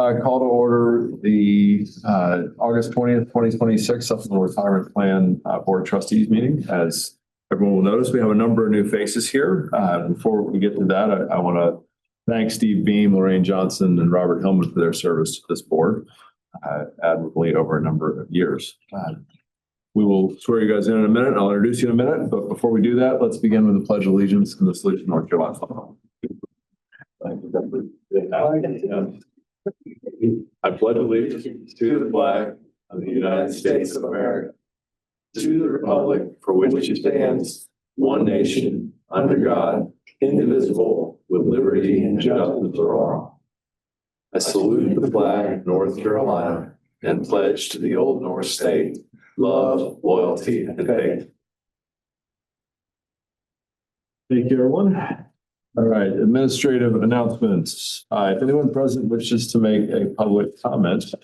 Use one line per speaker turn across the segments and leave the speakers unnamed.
call to order the August 20th, 2026 Supplemental Retirement Plan Board of Trustees meeting. As everyone will notice, we have a number of new faces here. Before we get to that, I want to thank Steve Beam, Lorraine Johnson, and Robert Hillman for their service to this board admirably over a number of years. We will swear you guys in a minute. I'll introduce you in a minute. But before we do that, let's begin with the Pledge of Allegiance and the salute to North Carolina. I pledge allegiance to the flag of the United States of America, to the republic for which it stands, one nation, under God, indivisible, with liberty and justice for all. I salute the flag of North Carolina and pledge to the Old North State love, loyalty, and faith. Thank you, everyone. All right, administrative announcements. If anyone present wishes to make a public comment,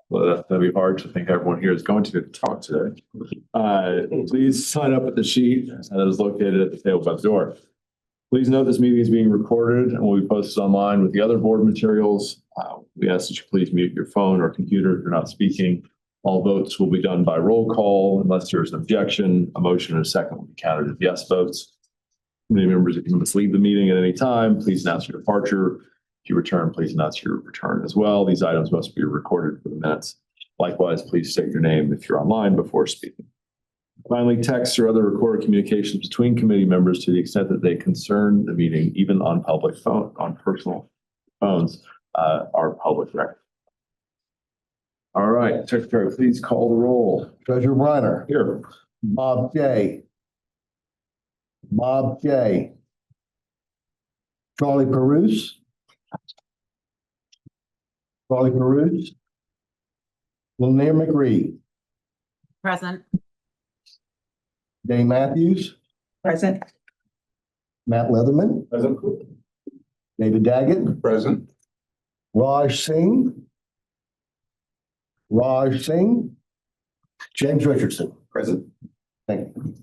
well, that'd be hard to think everyone here is going to talk today. Please sign up at the sheet that is located at the table by the door. Please note this meeting is being recorded and will be posted online with the other board materials. We ask that you please mute your phone or computer if you're not speaking. All votes will be done by roll call unless there's an objection. A motion and a second will be counted as yes votes. Committee members, if you must leave the meeting at any time, please announce your departure. If you return, please announce your return as well. These items must be recorded for the minutes. Likewise, please state your name if you're online before speaking. Finally, texts or other recorded communications between committee members to the extent that they concern the meeting, even on public phone, on personal phones, are public record. All right, Secretary, please call the roll.
Treasurer Reiner.
Here.
Bob J. Bob J. Charlie Peruse. Charlie Peruse. Lanier McRee.
Present.
Dave Matthews.
Present.
Matt Leatherman.
Present.
David Daggett.
Present.
Raj Singh. Raj Singh. James Richardson.
Present.
Thank you.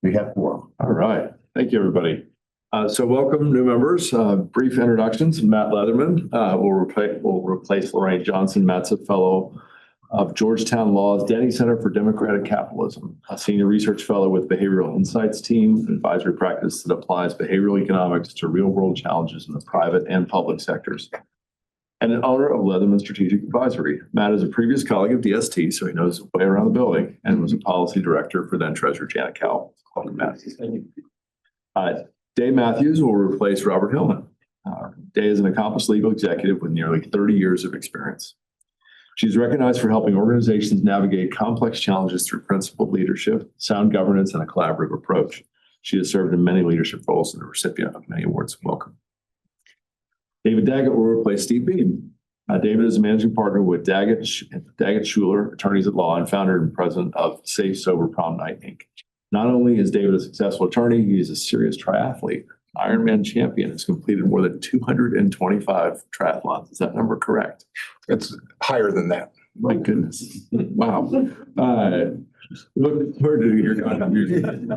We have four.
All right. Thank you, everybody. So welcome, new members. Brief introductions. Matt Leatherman will replace Lorraine Johnson. Matt's a fellow of Georgetown Law's Denny Center for Democratic Capitalism, a senior research fellow with Behavioral Insights team, an advisory practice that applies behavioral economics to real-world challenges in the private and public sectors, and an owner of Leatherman Strategic Advisory. Matt is a previous colleague of DST, so he knows his way around the building, and was a policy director for then Treasurer Janet Cowell. Welcome, Matt. Dave Matthews will replace Robert Hillman. Dave is an accomplished legal executive with nearly 30 years of experience. She's recognized for helping organizations navigate complex challenges through principled leadership, sound governance, and a collaborative approach. She has served in many leadership roles and a recipient of many awards. Welcome. David Daggett will replace Steve Beam. David is a managing partner with Daggett Schuler, attorneys at law, and founder and president of Safe Sober Prom Night, Inc. Not only is David a successful attorney, he is a serious triathlete, Ironman champion, has completed more than 225 triathlons. Is that number correct?
It's higher than that.
My goodness. Wow. Look forward to your contribution.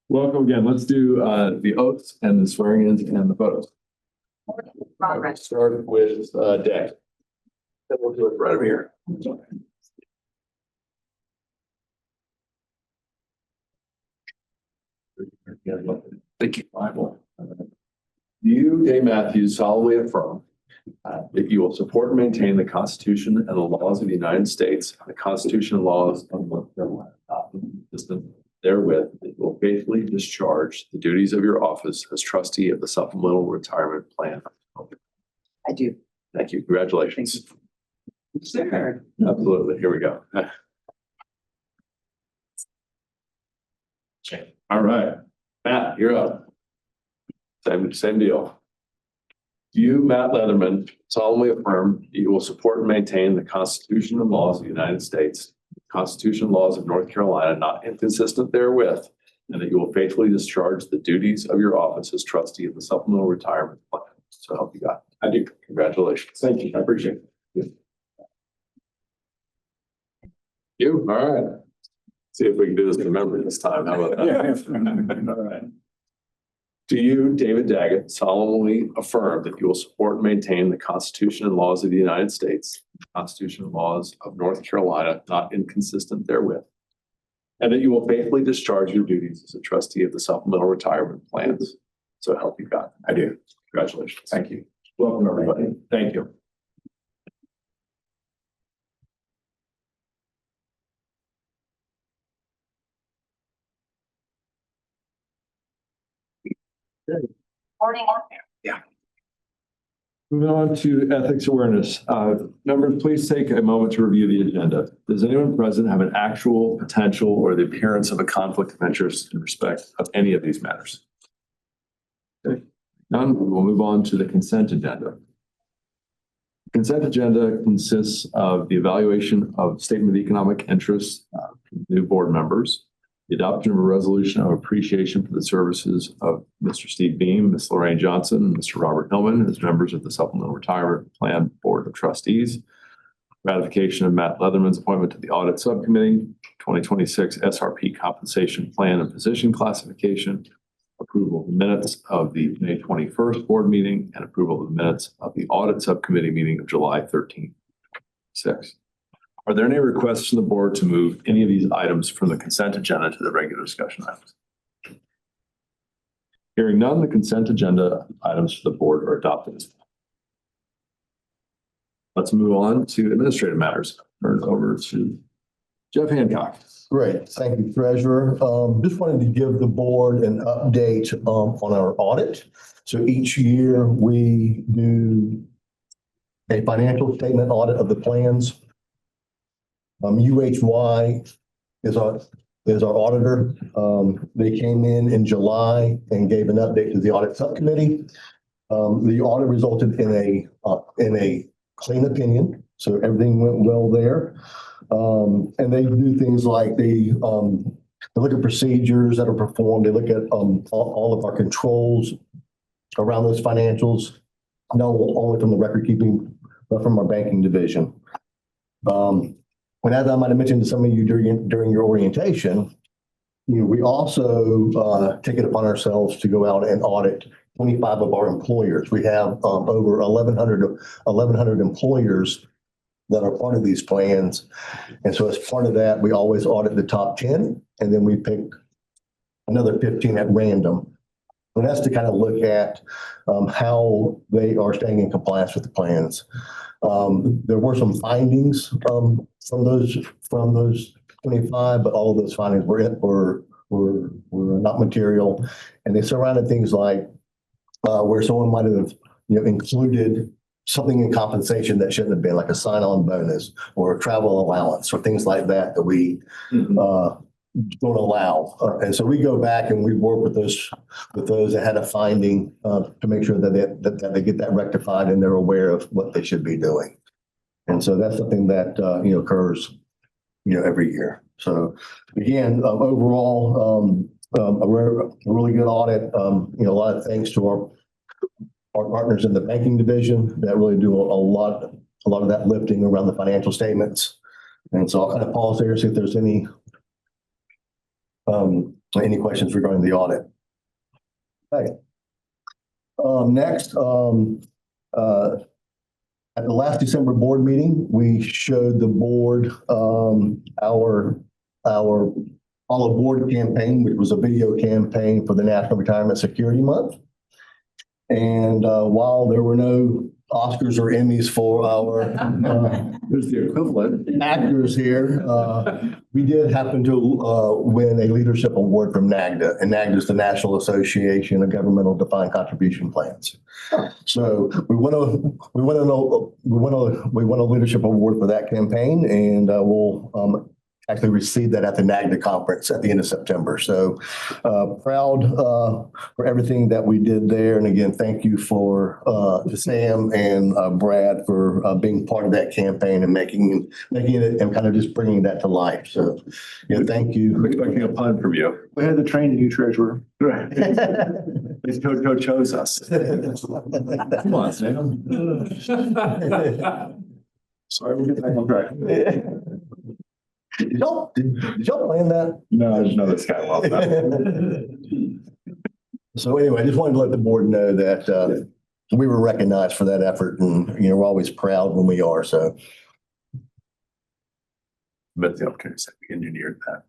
Welcome again. Let's do the oaths and the swearing-ins and the photos. Let's start with Dave. Then we'll do it right over here. Thank you. Bible. You, Dave Matthews, solemnly affirm that you will support and maintain the Constitution and the laws of the United States, the Constitution and laws of North Carolina, consistent therewith, that you will faithfully discharge the duties of your office as trustee of the Supplemental Retirement Plan.
I do.
Thank you. Congratulations.
Sure.
Absolutely. Here we go. All right. Matt, you're up. Same deal. You, Matt Leatherman, solemnly affirm that you will support and maintain the Constitution and laws of the United States, the Constitution and laws of North Carolina, not inconsistent therewith, and that you will faithfully discharge the duties of your office as trustee of the Supplemental Retirement Plan. So help you God. I do. Congratulations. Thank you. I appreciate it. You. All right. See if we can do this in memory this time. How about that? All right. Do you, David Daggett, solemnly affirm that you will support and maintain the Constitution and laws of the United States, the Constitution and laws of North Carolina, not inconsistent therewith, and that you will faithfully discharge your duties as a trustee of the supplemental retirement plans? So help you God.
I do.
Congratulations.
Thank you.
Welcome, everybody. Thank you.
Yeah.
Moving on to ethics awareness. Members, please take a moment to review the agenda. Does anyone present have an actual, potential, or the appearance of a conflict of interest in respect of any of these matters? Okay. None. We will move on to the consent agenda. The consent agenda consists of the evaluation of statement of economic interest from new board members, the adoption of a resolution of appreciation for the services of Mr. Steve Beam, Ms. Lorraine Johnson, and Mr. Robert Hillman as members of the Supplemental Retirement Plan Board of Trustees, ratification of Matt Leatherman's appointment to the Audit Subcommittee, 2026 SRP Compensation Plan and Position Classification, approval of the minutes of the May 21st board meeting, and approval of the minutes of the Audit Subcommittee meeting of July 13th. 6. Are there any requests from the board to move any of these items from the consent agenda to the regular discussion items? Hearing none, the consent agenda items for the board are adopted. Let's move on to administrative matters. Turn it over to Jeff Hancock.
Great. Thank you, Treasurer. Just wanted to give the board an update on our audit. So each year we do a financial statement audit of the plans. UHY is our auditor. They came in July and gave an update to the audit subcommittee. The audit resulted in a clean opinion, so everything went well there. And they do things like they look at procedures that are performed. They look at all of our controls around those financials, not only from the record keeping, but from our banking division. And as I might have mentioned to some of you during your orientation, we also take it upon ourselves to go out and audit 25 of our employers. We have over 1,100 employers that are part of these plans. And so as part of that, we always audit the top 10, and then we pick another 15 at random. And that's to kind of look at how they are staying in compliance with the plans. There were some findings from those 25, but all of those findings were not material, and they surrounded things like where someone might have included something in compensation that shouldn't have been, like a sign-on bonus or a travel allowance or things like that that we don't allow. And so we go back and we work with those that had a finding to make sure that they get that rectified and they're aware of what they should be doing. And so that's something that occurs every year. So again, overall, a really good audit. A lot of thanks to our partners in the banking division that really do a lot of that lifting around the financial statements. And so I'll kind of pause there, see if there's any questions regarding the audit. Okay. Next, at the last December board meeting, we showed the board our All Aboard campaign, which was a video campaign for the National Retirement Security Month. And while there were no Oscars or Emmys for our
There's the equivalent.
actors here, we did happen to win a leadership award from NAGDA, and NAGDA is the National Association of Governmental Defined Contribution Plans. So we won a leadership award for that campaign, and we'll actually received that at the NAGDA conference at the end of September. So proud for everything that we did there. And again, thank you to Sam and Brad for being part of that campaign and making it and kind of just bringing that to life. So thank you.
I'm expecting a pun from you.
We had to train you, treasurer.
Right. Joe chose us. Come on, Sam.
Sorry, we'll get back on track.
Did y'all plan that?
No, I just know this guy well enough.
So anyway, I just wanted to let the board know that we were recognized for that effort, and, we're always proud when we are, so.
But the opportunity said we engineered that.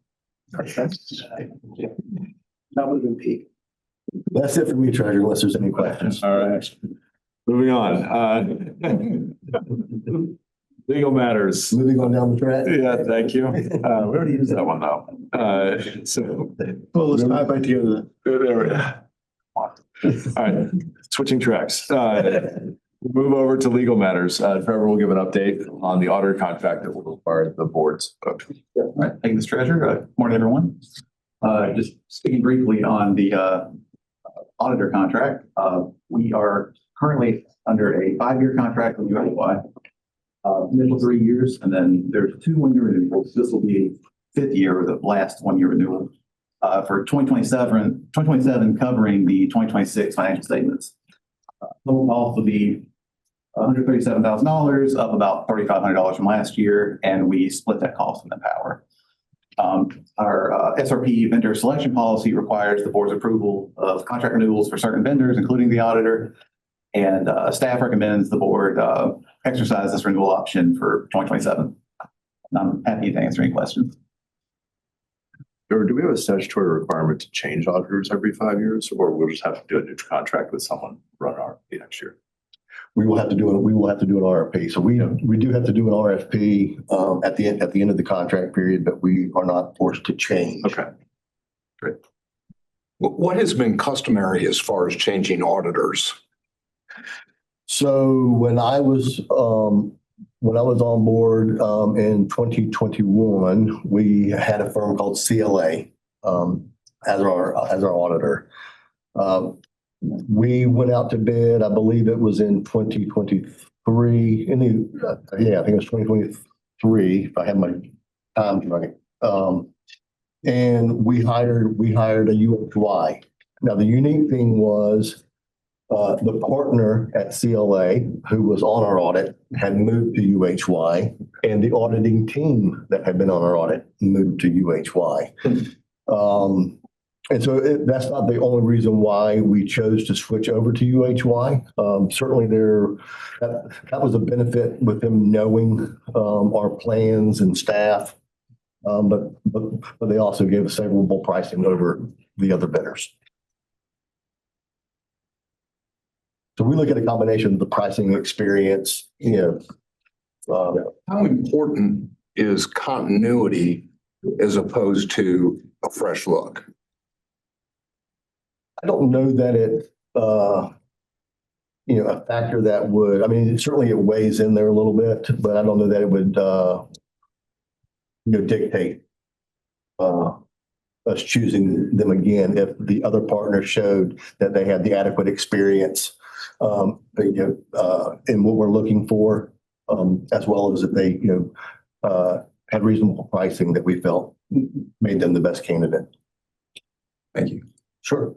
That would have been peak.
That's it for me, Treasurer, unless there's any questions.
All right. Moving on. Legal matters.
Moving on down the track.
Yeah, thank you. We already used that one though. So.
Well, let's tie it back together.
There we go. All right, switching tracks. We'll move over to legal matters. Trevor will give an update on the auditor contract that will require the board's vote.
All right, thank you, Mr. Treasurer. Morning, everyone. Just speaking briefly on the auditor contract. We are currently under a 5-year contract with USY. Initial 3 years, and then there's 2 1-year renewals. This will be 5th year, the last 1-year renewal for 2027 covering the 2026 financial statements. Total cost will be $137,000, up about $3,500 from last year, and we split that cost in the power. Our SRP vendor selection policy requires the board's approval of contract renewals for certain vendors, including the auditor, and staff recommends the board exercise this renewal option for 2027. I'm happy to answer any questions.
Or do we have a statutory requirement to change auditors every 5 years, or we'll just have to do a new contract with someone run RFP next year?
We will have to do an RFP. So we do have to do an RFP at the end of the contract period, but we are not forced to change.
Okay.
What has been customary as far as changing auditors?
So when I was on board in 2021, we had a firm called CLA as our auditor. We went out to bid, I believe it was in 2023. I think it was 2023, if I have my times right. And we hired a UHY. Now, the unique thing was the partner at CLA, who was on our audit, had moved to UHY, and the auditing team that had been on our audit moved to UHY. And so that's not the only reason why we chose to switch over to UHY. Certainly that was a benefit with them knowing our plans and staff. But they also gave us favorable pricing over the other bidders. So we look at a combination of the pricing experience,
How important is continuity as opposed to a fresh look?
I don't know that it, a factor that would, certainly it weighs in there a little bit, but I don't know that it would, dictate us choosing them again if the other partner showed that they had the adequate experience, in what we're looking for, as well as if they, had reasonable pricing that we felt made them the best candidate.
Thank you.
Sure.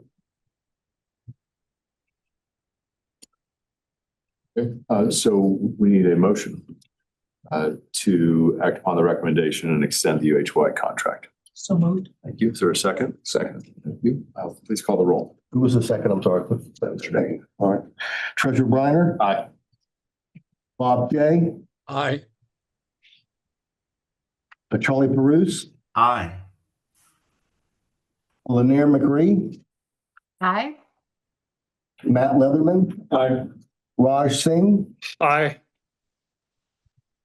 So we need a motion to act upon the recommendation and extend the UHY contract.
So moved.
Thank you. Is there a second?
Second.
Thank you. Please call the roll.
Who was the second? I'm sorry. Mr. Day. All right. Treasurer Briner.
Aye.
Bob Jay.
Aye.
Charlie Peruse.
Aye.
Lanier McRee.
Aye.
Matt Leatherman.
Aye.
Raj Singh.
Aye.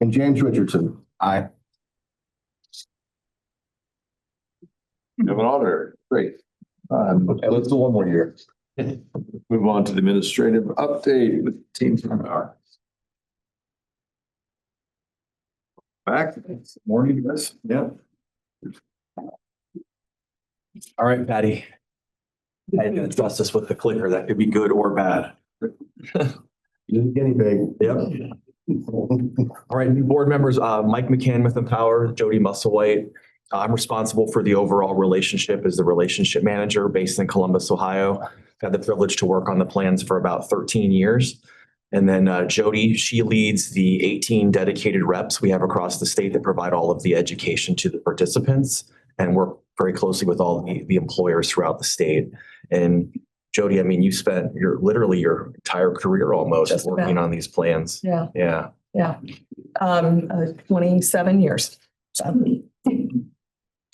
And James Richardson.
Aye.
You have an auditor. Great.
Let's do one more year.
Move on to the administrative update with Team Power. Back. Morning, guys. Yeah.
All right, Patty. I had to adjust this with the clicker. That could be good or bad.
You're the guinea pig.
Yep. All right, new board members, Mike McCann with Empower, Jody Musselwhite. I'm responsible for the overall relationship as the relationship manager based in Columbus, Ohio. I've had the privilege to work on the plans for about 13 years. And then Jody, she leads the 18 dedicated reps we have across the state that provide all of the education to the participants and work very closely with all the employers throughout the state. And Jody, I mean, you spent literally your entire career almost
Just about.
working on these plans.
Yeah,
Yeah.
27 years. So,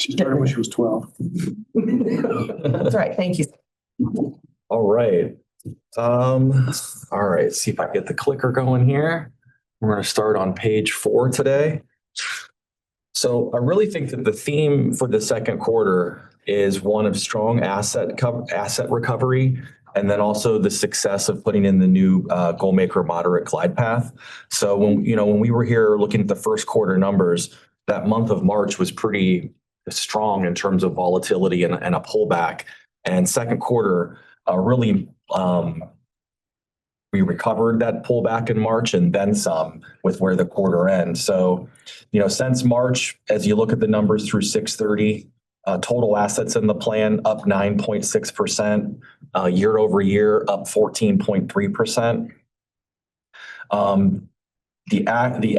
She started when she was 12.
that's right. Thank you.
All right. All right, see if I get the clicker going here. We're going to start on page 4 today. So I really think that the theme for the second quarter is one of strong asset recovery, and then also the success of putting in the new Goalmaker moderate glide path. So when we were here looking at the first quarter numbers, that month of March was pretty strong in terms of volatility and a pullback. And second quarter really we recovered that pullback in March and then some with where the quarter ends. So, since March, as you look at the numbers through 6/30, total assets in the plan up 9.6%, year over year up 14.3%. The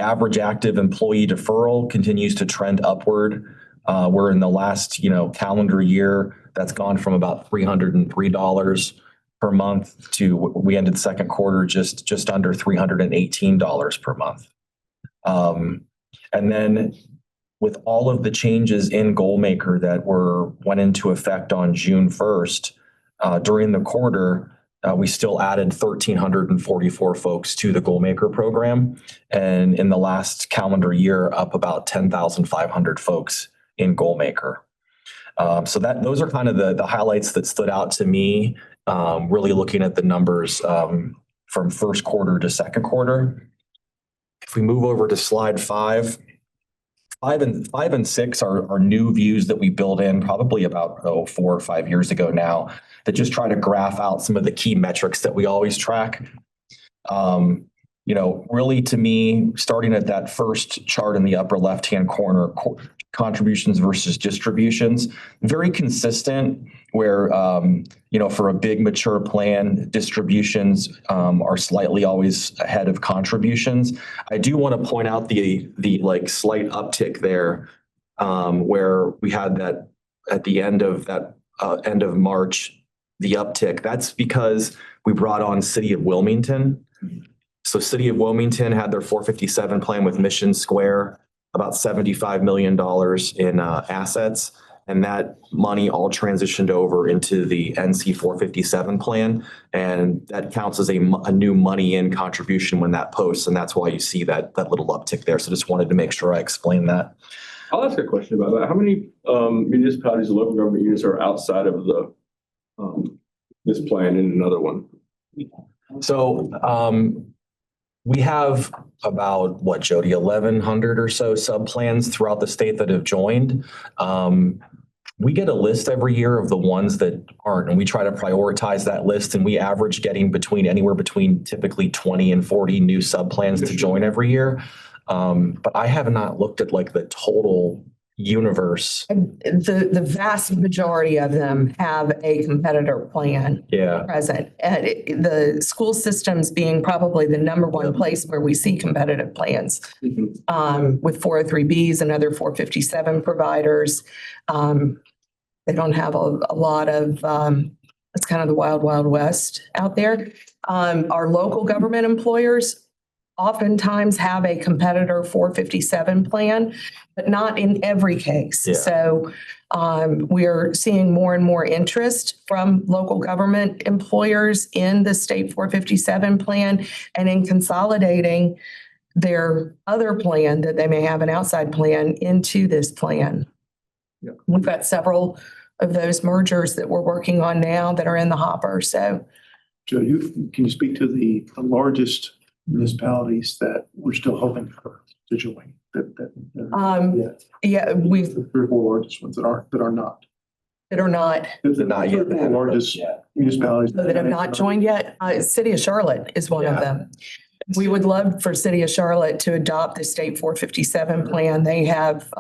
average active employee deferral continues to trend upward. We're in the last, calendar year, that's gone from about $303 per month to we ended the second quarter just under $318 per month. And then with all of the changes in Goalmaker that went into effect on June 1st, during the quarter, we still added 1,344 folks to the Goalmaker program. And in the last calendar year, up about 10,500 folks in Goalmaker. So those are kind of the highlights that stood out to me, really looking at the numbers from first quarter to second quarter. If we move over to slide 5, 5 and 6 are new views that we built in probably about 4 or 5 years ago now that just try to graph out some of the key metrics that we always track. Really to me, starting at that first chart in the upper left-hand corner, contributions versus distributions, very consistent where, for a big mature plan, distributions are slightly always ahead of contributions. I do want to point out the slight uptick there where we had that at the end of March, the uptick. That's because we brought on City of Wilmington. So City of Wilmington had their 457 plan with Mission Square, about $75 million in assets. And that money all transitioned over into the NC 457 plan. And that counts as a new money in contribution when that posts. And that's why you see that little uptick there. So just wanted to make sure I explained that.
I'll ask a question about that. How many municipalities and local government units are outside of this plan and another one?
So we have about, Jody, 1,100 or so sub-plans throughout the state that have joined. We get a list every year of the ones that aren't, and we try to prioritize that list, and we average getting anywhere between typically 20 and 40 new sub-plans to join every year. But I have not looked at the total universe.
The vast majority of them have a competitor plan
Yeah.
present. And the school systems being probably the number one place where we see competitive plans with 403Bs and other 457 providers. They don't have a lot of, it's kind of the wild, wild west out there. Our local government employers oftentimes have a competitor 457 plan, but not in every case.
Yeah.
So we're seeing more and more interest from local government employers in the state 457 plan and in consolidating their other plan that they may have an outside plan into this plan.
Yeah.
We've got several of those mergers that we're working on now that are in the hopper. So
Joe, can you speak to the largest municipalities that we're still hoping to join?
yeah, we've
The 3 or 4 largest ones that are not.
that are not
Not yet.
The largest municipalities.
that have not joined yet. City of Charlotte is one of them. We would love for City of Charlotte to adopt the state 457 plan. They have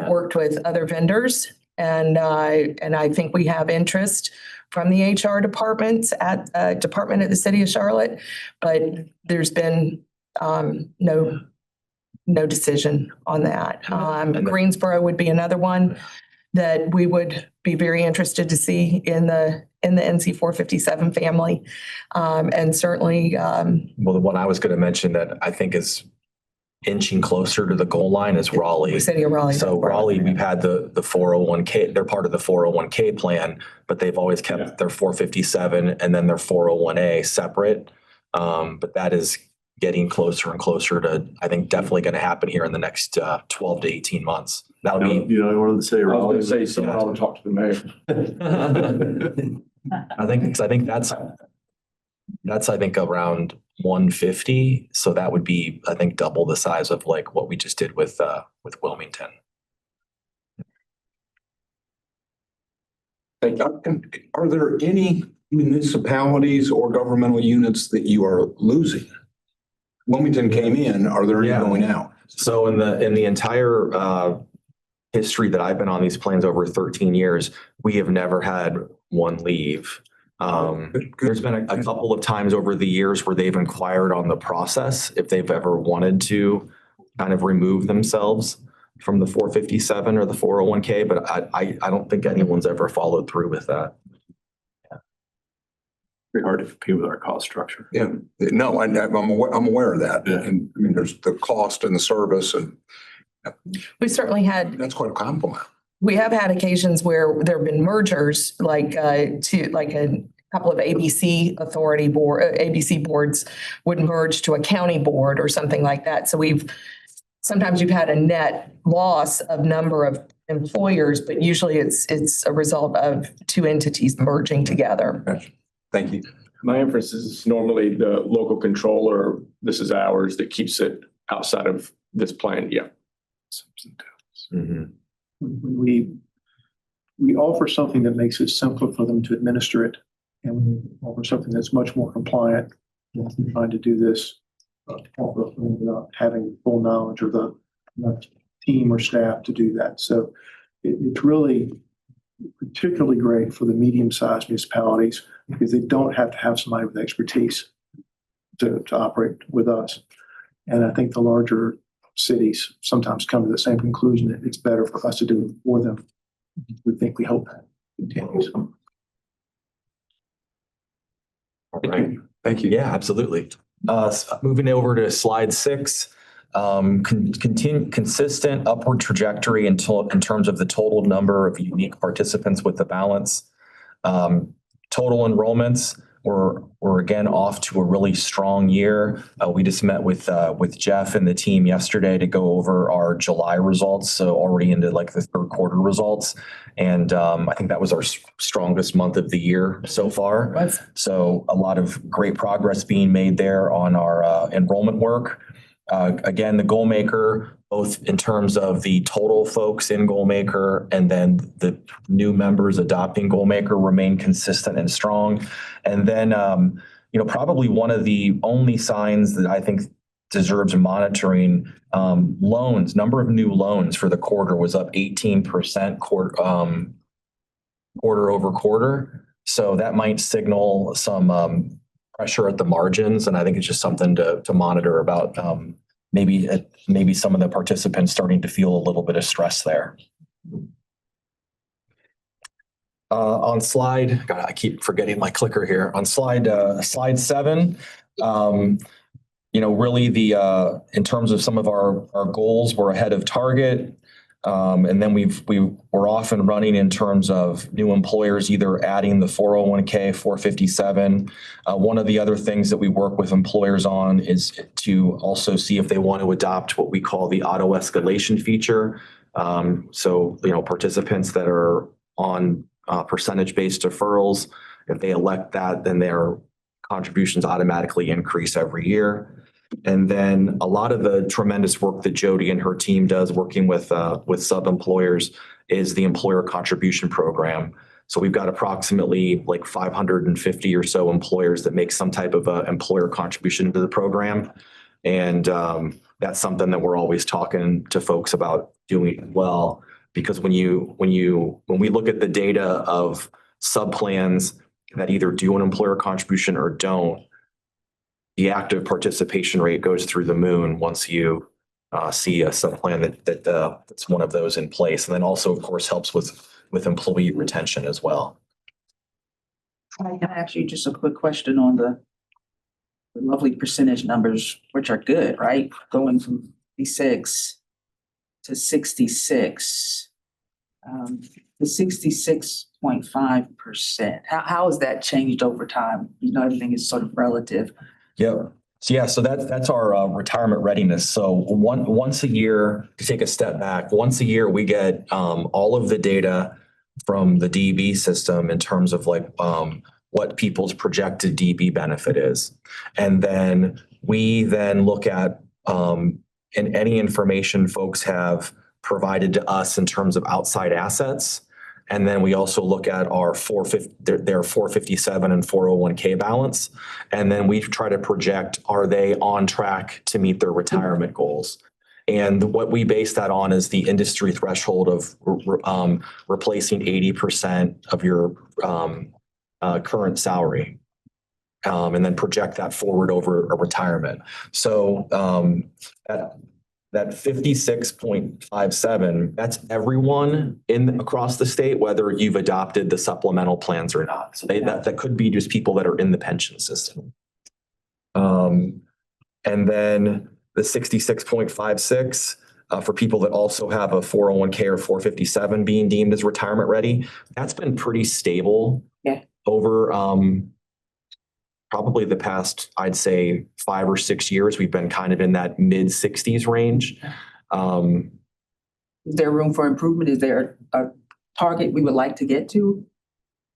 worked with other vendors, and I think we have interest from the HR departments at department at the City of Charlotte, but there's been no decision on that. Greensboro would be another one. that we would be very interested to see in the NC 457 family. And certainly,
Well, the one I was going to mention that I think is inching closer to the goal line is Raleigh.
the city of Raleigh.
So Raleigh, we've had the 401k, they're part of the 401k plan, but they've always kept their 457 and then their 401a separate. But that is getting closer and closer to, I think, definitely going to happen here in the next 12 to 18 months. That'll be.
You know, I wanted to say
I was
Raleigh.
gonna say, someone ought to talk to the mayor.
I think that's I think around 150. So that would be, I think, double the size of like what we just did with Wilmington.
Thank you. And are there any municipalities or governmental units that you are losing? Wilmington came in, are there any
Yeah.
going out?
So in the entire history that I've been on these plans over 13 years, we have never had one leave. There's been a couple of times over the years where they've inquired on the process if they've ever wanted to kind of remove themselves from the 457 or the 401k, but I don't think anyone's ever followed through with that.
Very hard to compete with our cost structure.
Yeah, no, I'm aware of that.
Yeah.
And I mean, there's the cost and the service, and
We certainly had,
that's quite a compliment.
we have had occasions where there have been mergers, like to like a couple of ABC ABC boards would merge to a county board or something like that. So sometimes you've had a net loss of number of employers, but usually it's a result of two entities merging together.
Thank you.
My inference is normally the local controller, this is ours, that keeps it outside of this plan. Yeah.
Mhm.
We offer something that makes it simpler for them to administer it. And we offer something that's much more compliant. We're trying to do this without having full knowledge of the team or staff to do that. So it's really particularly great for the medium-sized municipalities because they don't have to have somebody with expertise to operate with us. And I think the larger cities sometimes come to the same conclusion that it's better for us to do it for them. We hope that continues.
Thank you. Yeah, absolutely. Moving over to slide 6, consistent upward trajectory in terms of the total number of unique participants with the balance. Total enrollments were again off to a really strong year. We just met with Jeff and the team yesterday to go over our July results, so already into like the third quarter results. And I think that was our strongest month of the year so far. So a lot of great progress being made there on our enrollment work. Again, the goal maker, both in terms of the total folks in goal maker and then the new members adopting goal maker, remain consistent and strong. And then, probably one of the only signs that I think deserves monitoring, loans, number of new loans for the quarter was up 18% quarter over quarter. So that might signal some pressure at the margins. And I think it's just something to monitor about maybe some of the participants starting to feel a little bit of stress there. On slide, God, I keep forgetting my clicker here. On slide 7, really in terms of some of our goals, we're ahead of target. And then we're off and running in terms of new employers, either adding the 401k, 457. One of the other things that we work with employers on is to also see if they want to adopt what we call the auto escalation feature. So participants that are on percentage-based deferrals, if they elect that, then their contributions automatically increase every year. And then a lot of the tremendous work that Jody and her team does working with sub-employers is the employer contribution program. So we've got approximately like 550 or so employers that make some type of employer contribution to the program. And that's something that we're always talking to folks about doing well, because when we look at the data of sub-plans that either do an employer contribution or don't, the active participation rate goes through the moon once you see some plan that's one of those in place. And then also, of course, helps with employee retention as well.
Can I ask you just a quick question on the lovely percentage numbers, which are good, right? Going from 56 to 66. The 66.5%. How has that changed over time? You know, everything is sort of relative.
Yep. So yeah, so that's our retirement readiness. So once a year, to take a step back, once a year we get all of the data from the DB system in terms of like what people's projected DB benefit is, and then we then look at and any information folks have provided to us in terms of outside assets. And then we also look at our their 457 and 401k balance. And then we try to project, are they on track to meet their retirement goals? And what we base that on is the industry threshold of replacing 80% of your current salary. And then project that forward over a retirement. So that 56.57, that's everyone across the state, whether you've adopted the supplemental plans or not. So that could be just people that are in the pension system. And then the 66.56 for people that also have a 401k or 457 being deemed as retirement ready, that's been pretty stable over probably the past, I'd say 5 or 6 years. We've been kind of in that mid 60s range.
Is there room for improvement? Is there a target we would like to get to?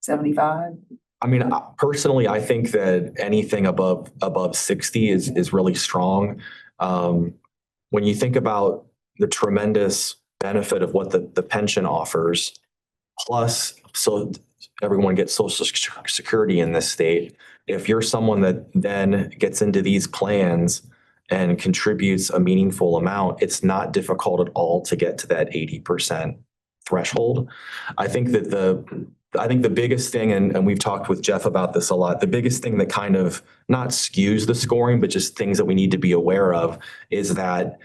75?
I mean, personally, I think that anything above 60 is really strong. When you think about the tremendous benefit of what the pension offers, plus so everyone gets Social Security in this state. If you're someone that then gets into these plans and contributes a meaningful amount, it's not difficult at all to get to that 80% threshold. I think that the biggest thing, and we've talked with Jeff about this a lot, the biggest thing that kind of not skews the scoring, but just things that we need to be aware of is that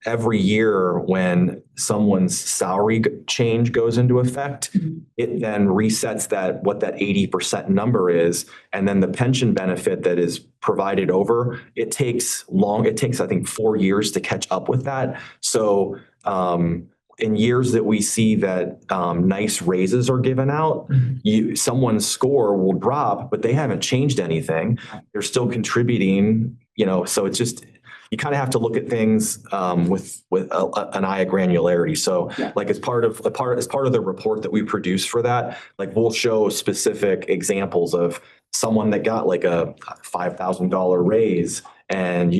every year when someone's salary change goes into effect, it then resets what that 80% number is. And then the pension benefit that is provided over, it takes I think 4 years to catch up with that. So in years that we see that nice raises are given out, someone's score will drop, but they haven't changed anything. They're still contributing, so it's just, you kind of have to look at things with an eye of granularity. So like as part of the report that we produce for that, like we'll show specific examples of someone that got like a $5,000 raise and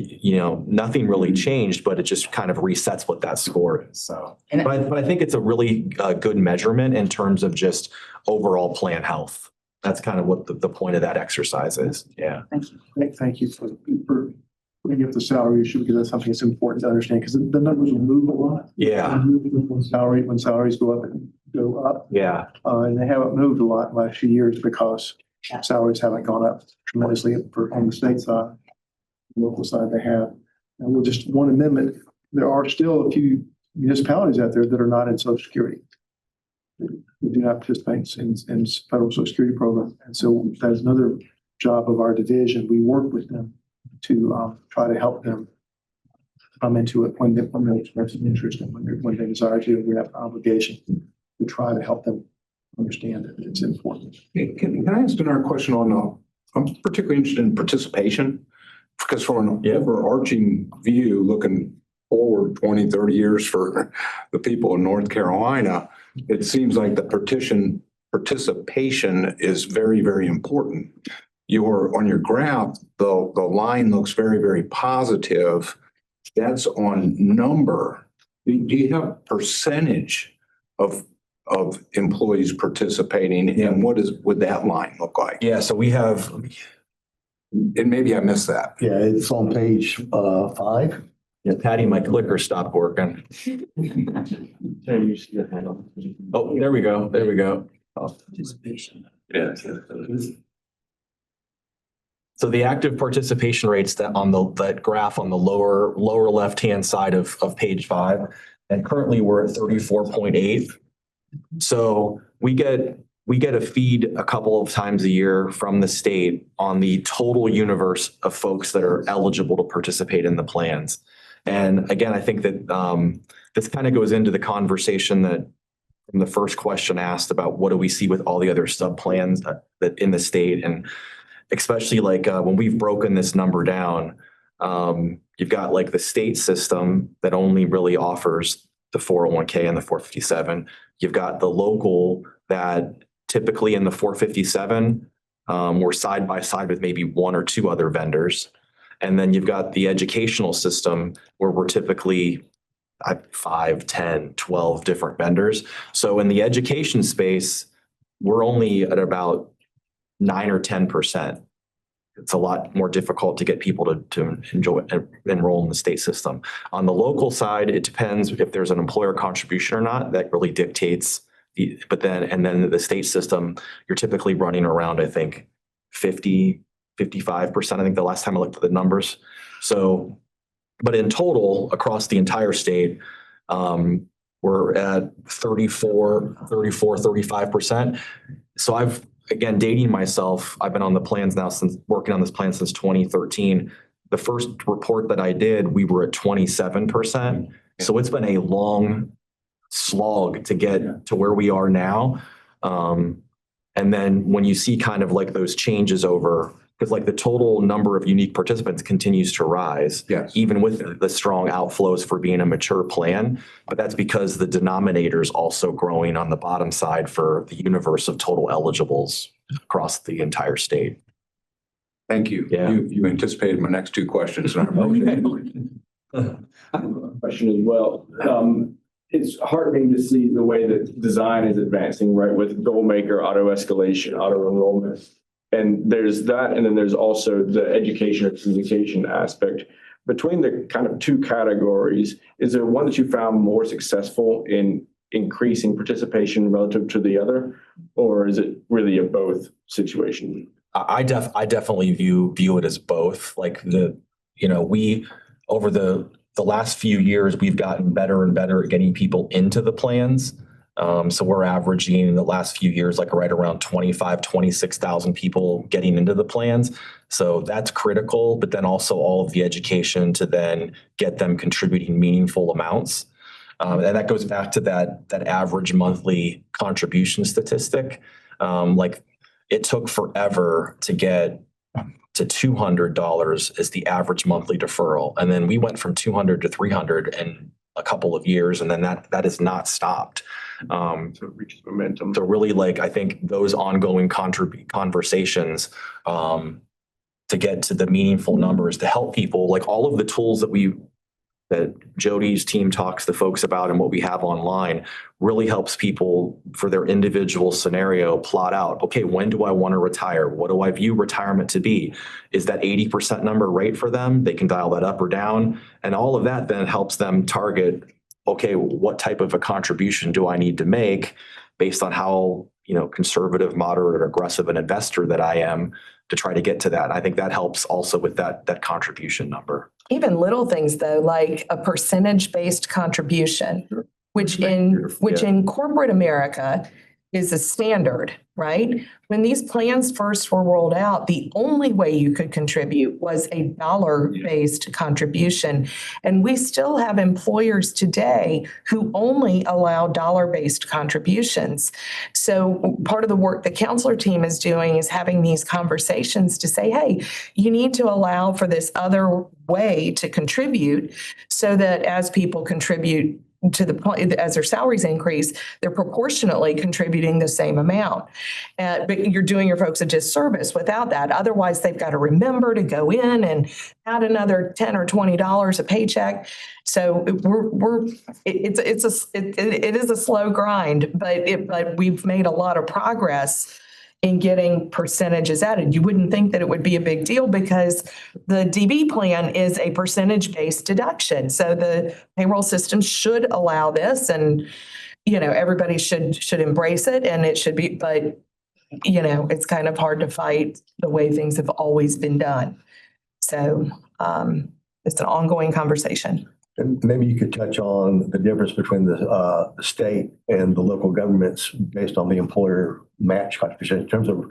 nothing really changed, but it just kind of resets what that score is. So, but I think it's a really good measurement in terms of just overall plan health. That's kind of what the point of that exercise is. Yeah.
Thank you.
Thank you for bringing up the salary issue, because that's something that's important to understand, because the numbers will move a lot.
Yeah.
When salaries go up and go up.
Yeah.
And they haven't moved a lot in the last few years because salaries haven't gone up tremendously on the state side. The local side they have. And we'll just one amendment. There are still a few municipalities out there that are not in Social Security. They do not participate in federal Social Security program. And so that's another job of our division. We work with them to try to help them come into it when they express an interest and when they desire to. We have an obligation to try to help them understand that it's important.
Can I ask another question on, I'm particularly interested in participation, because from an overarching view, looking forward 20, 30 years for the people in North Carolina, it seems like the participation is very, very important. On your graph, the line looks very, very positive. That's on number. Do you have percentage of employees participating, and what would that line look like?
Yeah. So we have,
and maybe I missed that.
Yeah, it's on page 5.
yeah, Patty, my clicker stopped working. Oh, there we go. There we go.
Participation.
Yeah.
So the active participation rates that on that graph on the lower left-hand side of page 5, and currently we're at 34.8. So we get a feed a couple of times a year from the state on the total universe of folks that are eligible to participate in the plans. And again, I think that this kind of goes into the conversation that from the first question asked about what do we see with all the other sub plans that in the state, and especially like when we've broken this number down, you've got like the state system that only really offers the 401k and the 457. You've got the local that typically in the 457, we're side by side with maybe one or two other vendors. And then you've got the educational system where we're typically 5, 10, 12 different vendors. So in the education space, we're only at about 9 or 10%. It's a lot more difficult to get people to enroll in the state system. On the local side, it depends if there's an employer contribution or not. That really dictates. But then the state system, you're typically running around, I think, 50, 55%. I think the last time I looked at the numbers. So, but in total, across the entire state, we're at 35%. So again, dating myself, I've been on the plans now working on this plan since 2013. The first report that I did, we were at 27%. So it's been a long slog to get to where we are now. And then when you see kind of like those changes over, because like the total number of unique participants continues to rise,
Yes.
even with the strong outflows for being a mature plan. But that's because the denominator is also growing on the bottom side for the universe of total eligibles across the entire state.
Thank you.
Yeah.
You anticipated my next two questions. And I appreciate it.
I have a question as well. It's heartening to see the way that design is advancing, right? With goal maker, auto escalation, auto enrollment. And there's that, and then there's also the education or communication aspect. Between the kind of two categories, is there one that you found more successful in increasing participation relative to the other? Or is it really a both situation?
I definitely view it as both. Like we over the last few years, we've gotten better and better at getting people into the plans. So we're averaging in the last few years, like right around 26,000 people getting into the plans. So that's critical, but then also all of the education to then get them contributing meaningful amounts. And that goes back to that average monthly contribution statistic. Like it took forever to get to $200 as the average monthly deferral. And then we went from 200 to 300 in a couple of years. And then that has not stopped.
So it reaches momentum.
So really, like, I think those ongoing conversations to get to the meaningful numbers to help people, like all of the tools that Jody's team talks to folks about and what we have online really helps people for their individual scenario plot out, okay, when do I want to retire? What do I view retirement to be? Is that 80% number right for them? They can dial that up or down. And all of that then helps them target, okay, what type of a contribution do I need to make based on how, conservative, moderate, or aggressive an investor that I am to try to get to that. I think that helps also with that contribution number.
Even little things though, like a percentage-based contribution, which in corporate America is a standard, right? When these plans first were rolled out, the only way you could contribute was a dollar-based contribution. And we still have employers today who only allow dollar-based contributions. So part of the work the counselor team is doing is having these conversations to say, hey, you need to allow for this other way to contribute so that as people contribute to the point, as their salaries increase, they're proportionately contributing the same amount. But you're doing your folks a disservice without that. Otherwise, they've got to remember to go in and add another $10 or $20 a paycheck. So it is a slow grind, but we've made a lot of progress in getting percentages added. You wouldn't think that it would be a big deal because the DB plan is a percentage-based deduction. So the payroll system should allow this and, everybody should embrace it and it should be, but it's kind of hard to fight the way things have always been done. So it's an ongoing conversation.
And maybe you could touch on the difference between the state and the local governments based on the employer match contribution in terms of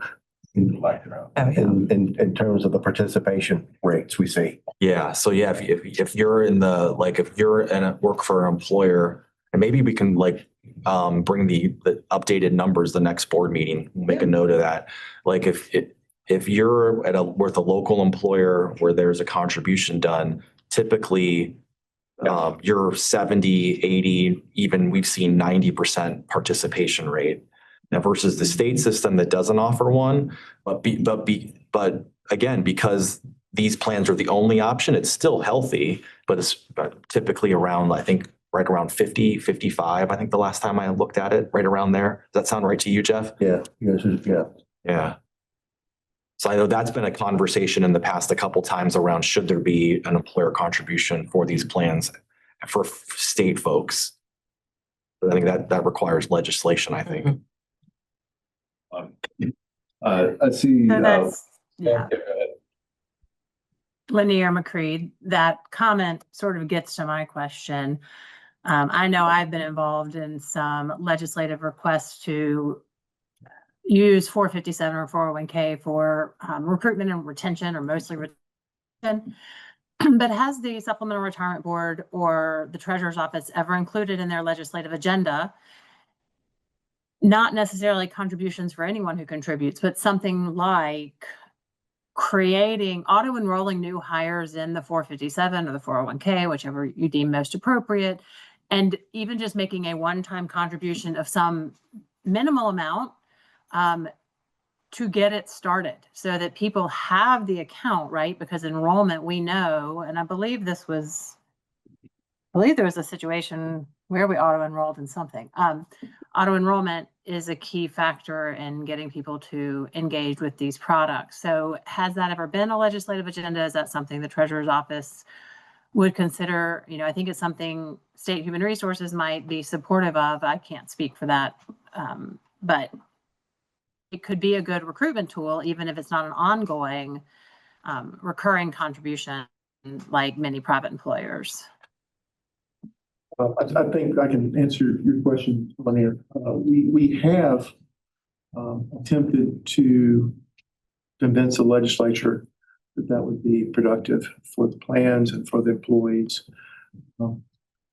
in terms of the participation rates we see.
Yeah. So yeah, if you're in the, like, if you're in a work for an employer, and maybe we can bring the updated numbers the next board meeting, we'll make a note of that. Like if you're with a local employer where there's a contribution done, typically you're 70, 80, even we've seen 90% participation rate. Now versus the state system that doesn't offer one, but again, because these plans are the only option, it's still healthy, but it's typically around, I think, right around 50, 55. I think the last time I looked at it, right around there. Does that sound right to you, Jeff?
Yeah. Yeah.
Yeah. So I know that's been a conversation in the past a couple times around should there be an employer contribution for these plans for state folks. But I think that requires legislation, I think.
I see.
So that's, yeah.
Go ahead.
Linear McCreed, that comment sort of gets to my question. I know I've been involved in some legislative requests to use 457 or 401k for recruitment and retention, or mostly retention. But has the Supplemental Retirement Board or the Treasurer's Office ever included in their legislative agenda, not necessarily contributions for anyone who contributes, but something like creating, auto-enrolling new hires in the 457 or the 401k, whichever you deem most appropriate, and even just making a one-time contribution of some minimal amount to get it started so that people have the account, right? Because enrollment, we know, and I believe there was a situation where we auto-enrolled in something. Auto-enrollment is a key factor in getting people to engage with these products. So has that ever been a legislative agenda? Is that something the Treasurer's Office would consider? I think it's something State Human Resources might be supportive of. I can't speak for that, but it could be a good recruitment tool, even if it's not an ongoing recurring contribution like many private employers.
I think I can answer your question, Lanier. We have attempted to convince the legislature that would be productive for the plans and for the employees.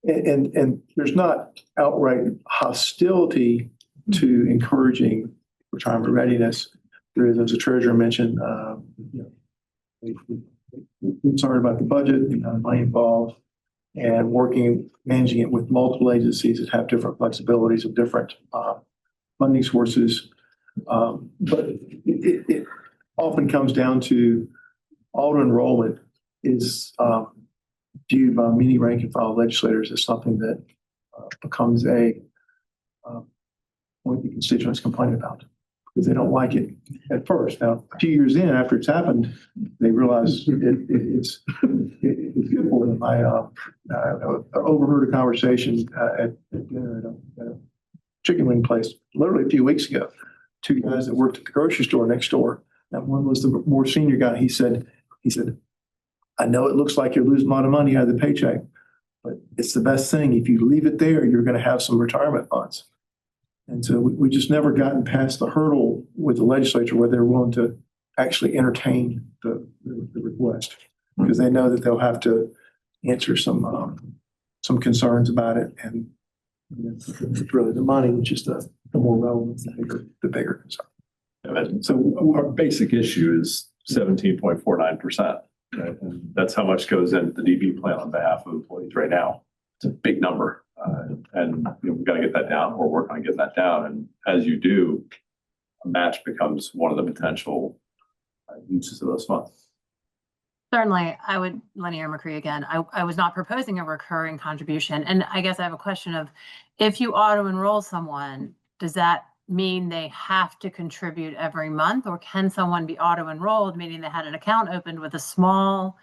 And there's not outright hostility to encouraging retirement readiness. There is, as the treasurer mentioned, concerned about the budget, the amount of money involved, and managing it with multiple agencies that have different flexibilities of different funding sources. But it often comes down to auto enrollment is viewed by many rank and file legislators as something that becomes a point the constituents complain about, because they don't like it at first. Now, 2 years in, after it's happened, they realize it's good for them. I overheard a conversation at dinner at a chicken wing place literally a few weeks ago. Two guys that worked at the grocery store next door. And one was the more senior guy. He said, I know it looks like you're losing a lot of money out of the paycheck, but it's the best thing. If you leave it there, you're going to have some retirement funds. And so we just never gotten past the hurdle with the legislature where they're willing to actually entertain the request, because they know that they'll have to answer some concerns about it. And it's really the money, which is the more relevant, the bigger concern.
So our basic issue is 17.49%. Right? And that's how much goes into the DB plan on behalf of employees right now. It's a big number. And we've got to get that down. We're working on getting that down. And as you do, a match becomes one of the potential uses of those funds.
Certainly, I would, Linear McCree again, I was not proposing a recurring contribution. And I guess I have a question of, if you auto-enroll someone, does that mean they have to contribute every month? Or can someone be auto-enrolled, meaning they had an account opened with a small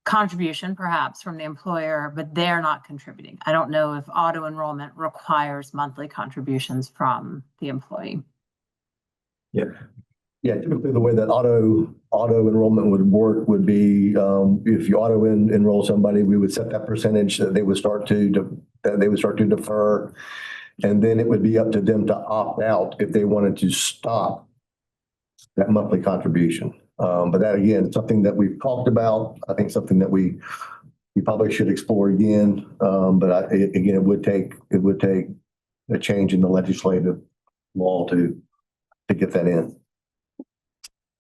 contribution perhaps from the employer, but they're not contributing? I don't know if auto-enrollment requires monthly contributions from the employee.
Yeah, typically the way that auto enrollment would work would be, if you enroll somebody, we would set that percentage that they would start to defer. And then it would be up to them to opt out if they wanted to stop that monthly contribution. But that again, something that we've talked about, I think something that we probably should explore again. Again, it would take a change in the legislative law to get that in.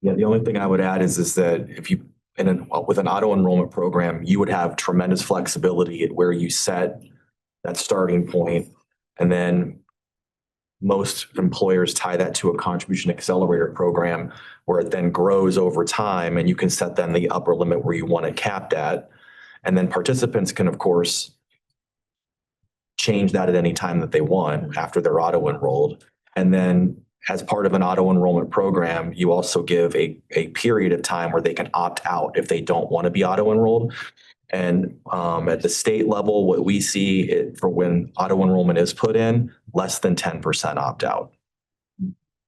Yeah, the only thing I would add is that if you, with an auto enrollment program, you would have tremendous flexibility at where you set that starting point. And then most employers tie that to a contribution accelerator program where it then grows over time and you can set then the upper limit where you want it capped at. And then participants can, of course, change that at any time that they want after they're auto enrolled. And then as part of an auto enrollment program, you also give a period of time where they can opt out if they don't want to be auto enrolled. And at the state level, what we see it for when auto enrollment is put in, less than 10% opt out.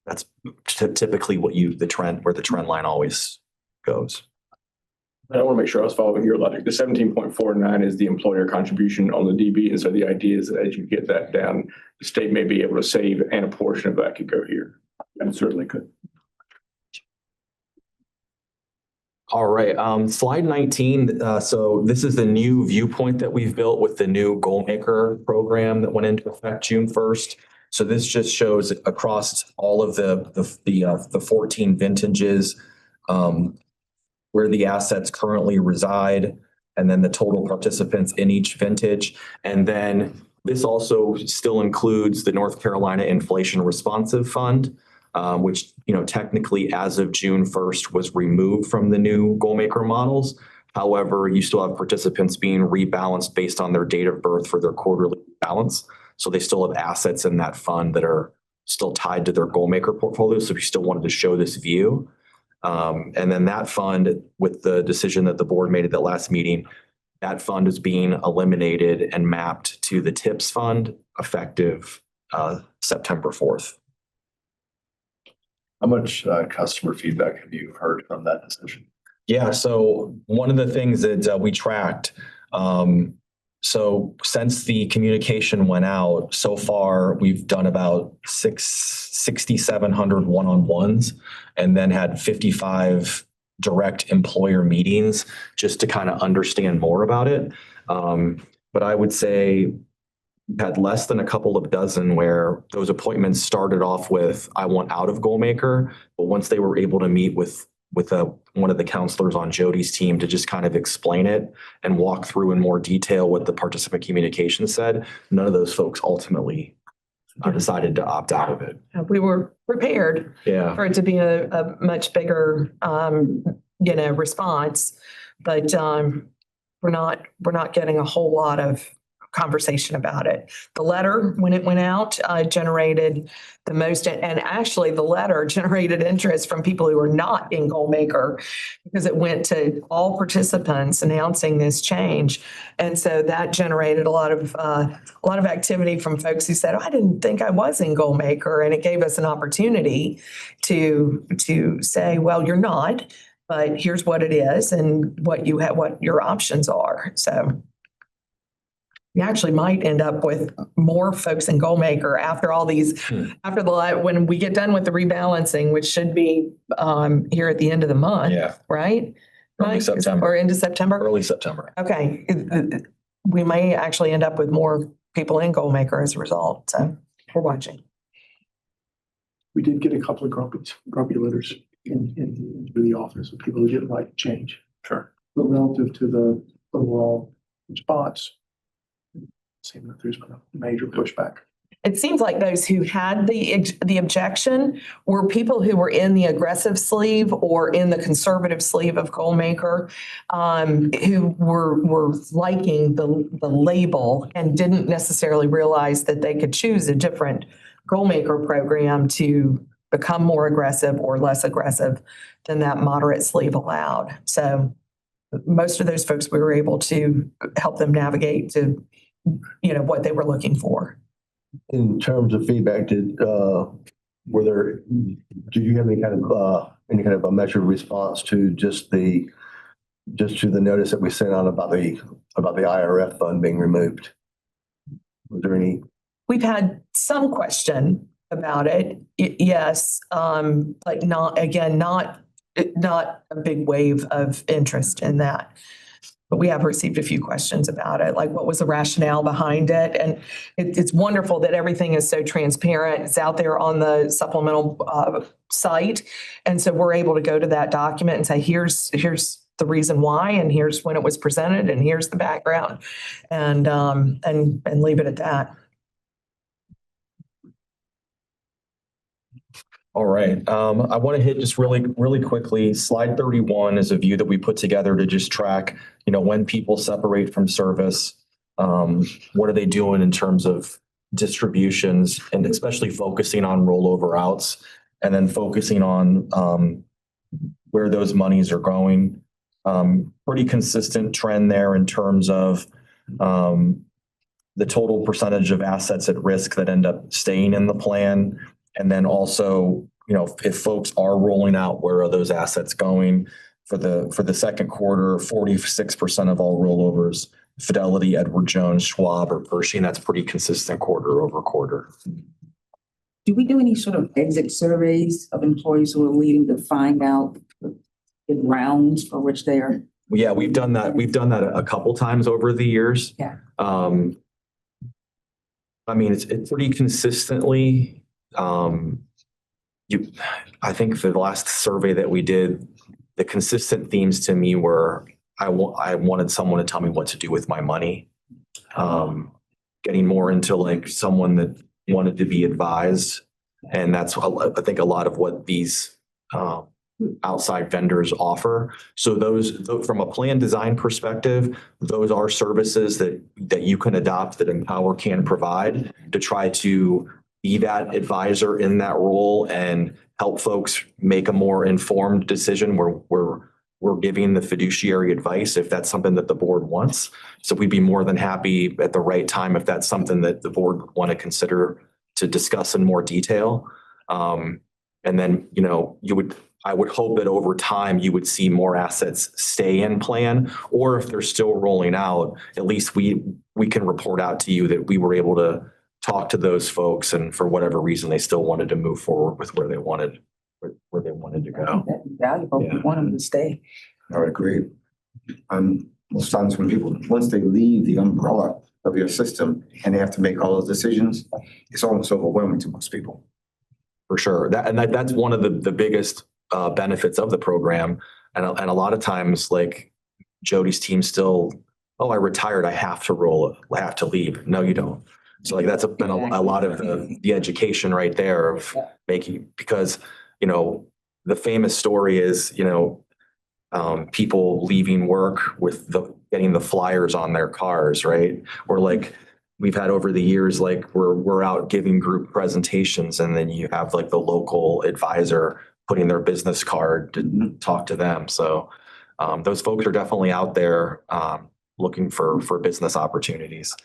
That's typically where the trend line always goes.
I want to make sure I was following your logic. The 17.49 is the employer contribution on the DB. And so the idea is that as you get that down, the state may be able to save and a portion of that could go here. And certainly could.
All right, slide 19. So this is the new viewpoint that we've built with the new Goalmaker program that went into effect June 1st. So this just shows across all of the 14 vintages where the assets currently reside, and then the total participants in each vintage. And then this also still includes the North Carolina Inflation Responsive Fund, which, technically as of June 1st was removed from the new Goalmaker models. However, you still have participants being rebalanced based on their date of birth for their quarterly balance. So they still have assets in that fund that are still tied to their Goalmaker portfolio. So if you still wanted to show this view, and then that fund, with the decision that the board made at the last meeting, that fund is being eliminated and mapped to the TIPS fund effective September 4th.
How much customer feedback have you heard from that decision?
Yeah, so one of the things that we tracked, so since the communication went out, so far we've done about 6,700 one-on-ones and then had 55 direct employer meetings just to kind of understand more about it. But I would say we had less than a couple of dozen where those appointments started off with, I want out of Goalmaker. But once they were able to meet with one of the counselors on Jody's team to just kind of explain it and walk through in more detail what the participant communication said, none of those folks ultimately decided to opt out of it.
We were prepared for it to be a much bigger, response, but we're not getting a whole lot of conversation about it. The letter, when it went out, generated the most, and actually the letter generated interest from people who are not in Goalmaker because it went to all participants announcing this change. And so that generated a lot of activity from folks who said, I didn't think I was in Goalmaker. And it gave us an opportunity to say, well, you're not, but here's what it is and what your options are. So we actually might end up with more folks in Goalmaker after all these, when we get done with the rebalancing, which should be here at the end of the month, right?
Early September.
Or into September?
Early September.
Okay. We may actually end up with more people in Goalmaker as a result. So we're watching.
We did get a couple of grumpy letters in the office of people who didn't like change.
Sure.
But relative to the overall response, seems that there's been a major pushback.
It seems like those who had the objection were people who were in the aggressive sleeve or in the conservative sleeve of Goalmaker, who were liking the label and didn't necessarily realize that they could choose a different Goalmaker program to become more aggressive or less aggressive than that moderate sleeve allowed. So most of those folks, we were able to help them navigate to what they were looking for.
In terms of feedback, did do you have any kind of a measured response to just to the notice that we sent out about the IRF fund being removed? Was there any?
We've had some question about it. Yes, but not a big wave of interest in that. But we have received a few questions about it, like what was the rationale behind it? And it's wonderful that everything is so transparent. It's out there on the supplemental site. And so we're able to go to that document and say, here's the reason why, and here's when it was presented, and here's the background, and leave it at that.
All right. I want to hit just really quickly. Slide 31 is a view that we put together to just track, when people separate from service, what are they doing in terms of distributions, and especially focusing on rollover outs, and then focusing on where those monies are going. Pretty consistent trend there in terms of the total percentage of assets at risk that end up staying in the plan. And then also, if folks are rolling out, where are those assets going? For the second quarter, 46% of all rollovers, Fidelity, Edward Jones, Schwab, or Pershing. That's pretty consistent quarter over quarter.
Do we do any sort of exit surveys of employees who are leaving to find out the grounds for which they are?
Yeah, we've done that. We've done that a couple times over the years.
Yeah.
It's pretty consistently. I think the last survey that we did, the consistent themes to me were I wanted someone to tell me what to do with my money. Getting more into like someone that wanted to be advised, and that's I think a lot of what these outside vendors offer. So those, from a plan design perspective, those are services that you can adopt, that Empower can provide, to try to be that advisor in that role and help folks make a more informed decision where we're giving the fiduciary advice if that's something that the board wants. So we'd be more than happy at the right time if that's something that the board would want to consider to discuss in more detail. And then, I would hope that over time you would see more assets stay in plan, or if they're still rolling out, at least we can report out to you that we were able to talk to those folks, and for whatever reason they still wanted to move forward with where they wanted to go.
That'd be valuable. We want them to stay.
I would agree. Most times when people, once they leave the umbrella of your system and they have to make all those decisions, it's almost overwhelming to most people.
For sure. That's one of the biggest benefits of the program. And a lot of times, like Jody's team still, I retired, I have to leave. No, you don't. So like that's been a lot of the education right there of making, because, the famous story is, people leaving work with getting the flyers on their cars, right? Or like we've had over the years, like we're out giving group presentations, and then you have like the local advisor putting their business card to talk to them. So those folks are definitely out there looking for business opportunities.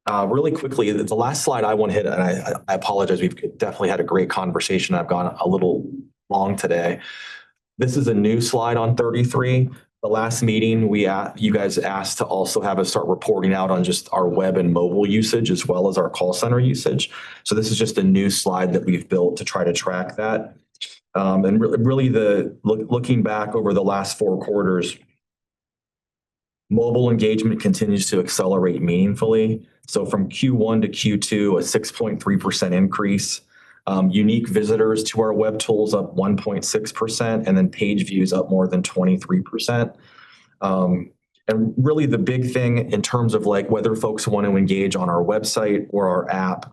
Really quickly, the last slide I want to hit, and I apologize, we've definitely had a great conversation. I've gone a little long today. This is a new slide on 33. The last meeting, you guys asked to also have us start reporting out on just our web and mobile usage as well as our call center usage. So this is just a new slide that we've built to try to track that. And really looking back over the last 4 quarters, mobile engagement continues to accelerate meaningfully. So from Q1 to Q2, a 6.3% increase. Unique visitors to our web tools up 1.6%, and then page views up more than 23%. And really the big thing in terms of like whether folks want to engage on our website or our app,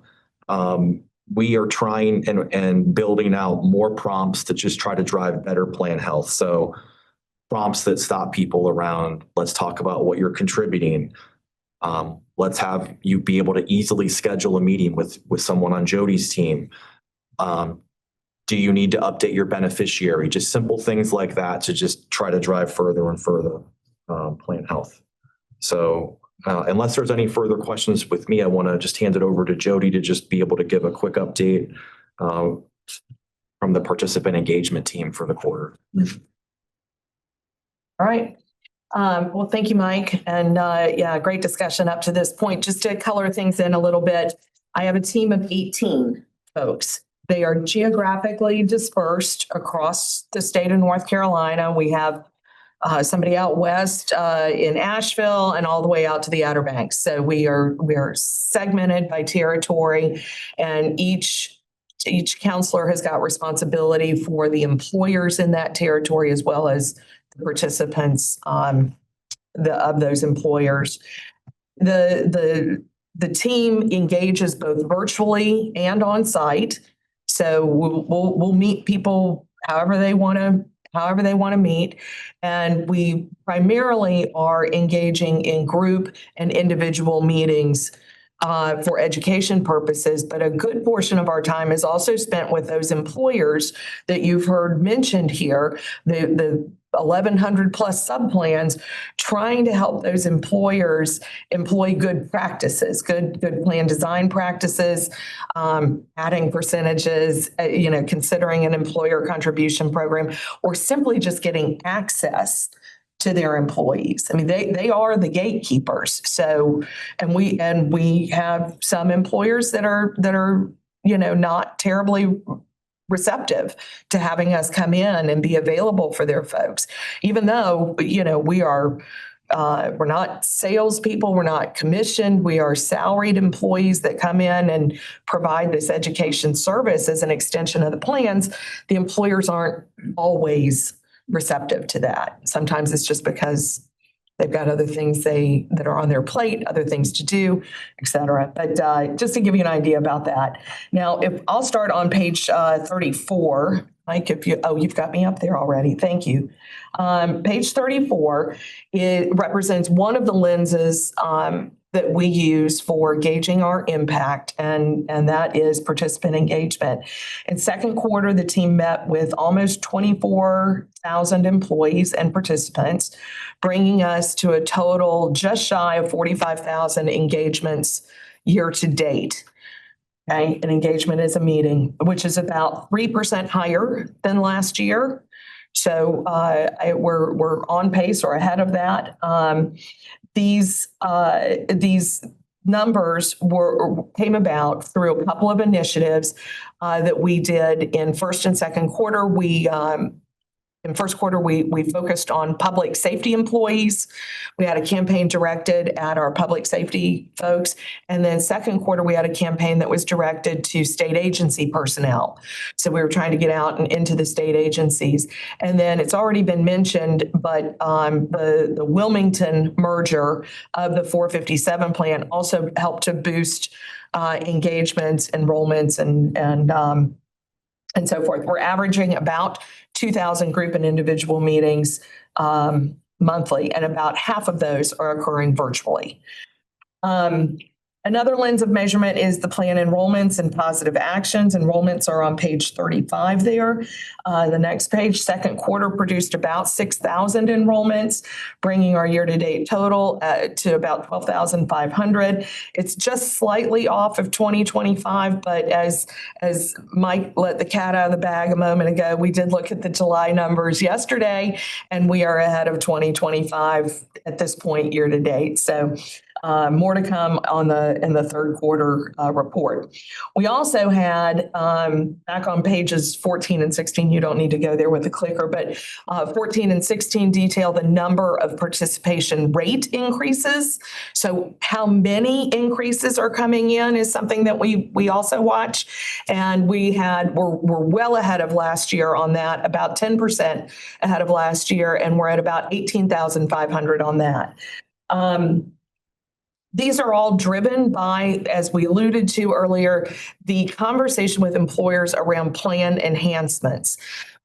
we are trying and building out more prompts to just try to drive better plan health. So prompts that stop people around, let's talk about what you're contributing. Let's have you be able to easily schedule a meeting with someone on Jody's team. Do you need to update your beneficiary? Just simple things like that to just try to drive further and further plan health. So unless there's any further questions with me, I want to just hand it over to Jody to just be able to give a quick update from the participant engagement team for the quarter.
All right. Well, thank you, Mike. And yeah, great discussion up to this point. Just to color things in a little bit, I have a team of 18 folks. They are geographically dispersed across the state of North Carolina. We have somebody out west in Asheville and all the way out to the Outer Banks. So we are segmented by territory, and each counselor has got responsibility for the employers in that territory as well as the participants of those employers. The team engages both virtually and on site. So we'll meet people however they want to meet. And we primarily are engaging in group and individual meetings for education purposes, but a good portion of our time is also spent with those employers that you've heard mentioned here, the 1,100 plus subplans, trying to help those employers employ good practices, good plan design practices, adding percentages, considering an employer contribution program, or simply just getting access to their employees. I mean, they are the gatekeepers. So, and we have some employers that are not terribly receptive to having us come in and be available for their folks, even though we are. We're not salespeople. We're not commissioned. We are salaried employees that come in and provide this education service as an extension of the plans. The employers aren't always receptive to that. Sometimes it's just because they've got other things that are on their plate, other things to do, et cetera. But just to give you an idea about that. Now, if I'll start on page 34, Mike, you've got me up there already. Thank you. Page 34, it represents one of the lenses that we use for gauging our impact, and that is participant engagement. In second quarter, the team met with almost 24,000 employees and participants, bringing us to a total just shy of 45,000 engagements year to date. Okay, an engagement is a meeting, which is about 3% higher than last year. So we're on pace or ahead of that. These numbers came about through a couple of initiatives that we did in first and second quarter. In first quarter, we focused on public safety employees. We had a campaign directed at our public safety folks. And then second quarter, we had a campaign that was directed to state agency personnel. So we were trying to get out and into the state agencies. And then it's already been mentioned, but the Wilmington merger of the 457 plan also helped to boost engagements, enrollments, and so forth. We're averaging about 2,000 group and individual meetings monthly, and about half of those are occurring virtually. Another lens of measurement is the plan enrollments and positive actions. Enrollments are on page 35 there. The next page, second quarter produced about 6,000 enrollments, bringing our year-to-date total to about 12,500. It's just slightly off of 2025, but as Mike let the cat out of the bag a moment ago, we did look at the July numbers yesterday, and we are ahead of 2025 at this point year-to-date. So more to come in the third quarter report. We also had, back on pages 14 and 16, you don't need to go there with the clicker, but 14 and 16 detail the number of participation rate increases. So how many increases are coming in is something that we also watch. And we're well ahead of last year on that, about 10% ahead of last year, and we're at about 18,500 on that. These are all driven by, as we alluded to earlier, the conversation with employers around plan enhancements.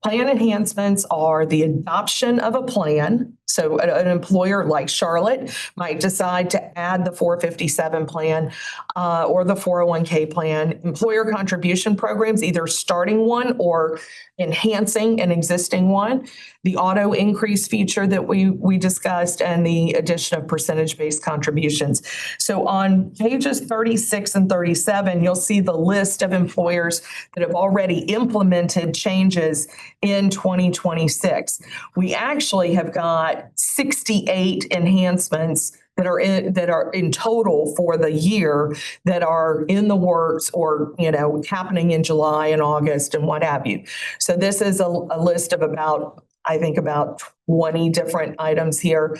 Plan enhancements are the adoption of a plan. So an employer like Charlotte might decide to add the 457 plan or the 401k plan. Employer contribution programs, either starting one or enhancing an existing one. The auto increase feature that we discussed, and the addition of percentage-based contributions. So on pages 36 and 37, you'll see the list of employers that have already implemented changes in 2026. We actually have got 68 enhancements that are in total for the year that are in the works or, happening in July and August and what have you. So this is a list of about 20 different items here.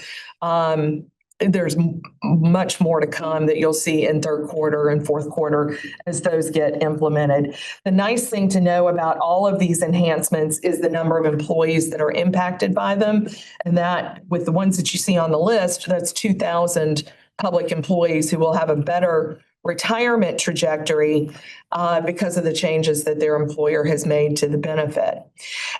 There's much more to come that you'll see in third quarter and fourth quarter as those get implemented. The nice thing to know about all of these enhancements is the number of employees that are impacted by them. And that, with the ones that you see on the list, that's 2,000 public employees who will have a better retirement trajectory because of the changes that their employer has made to the benefit.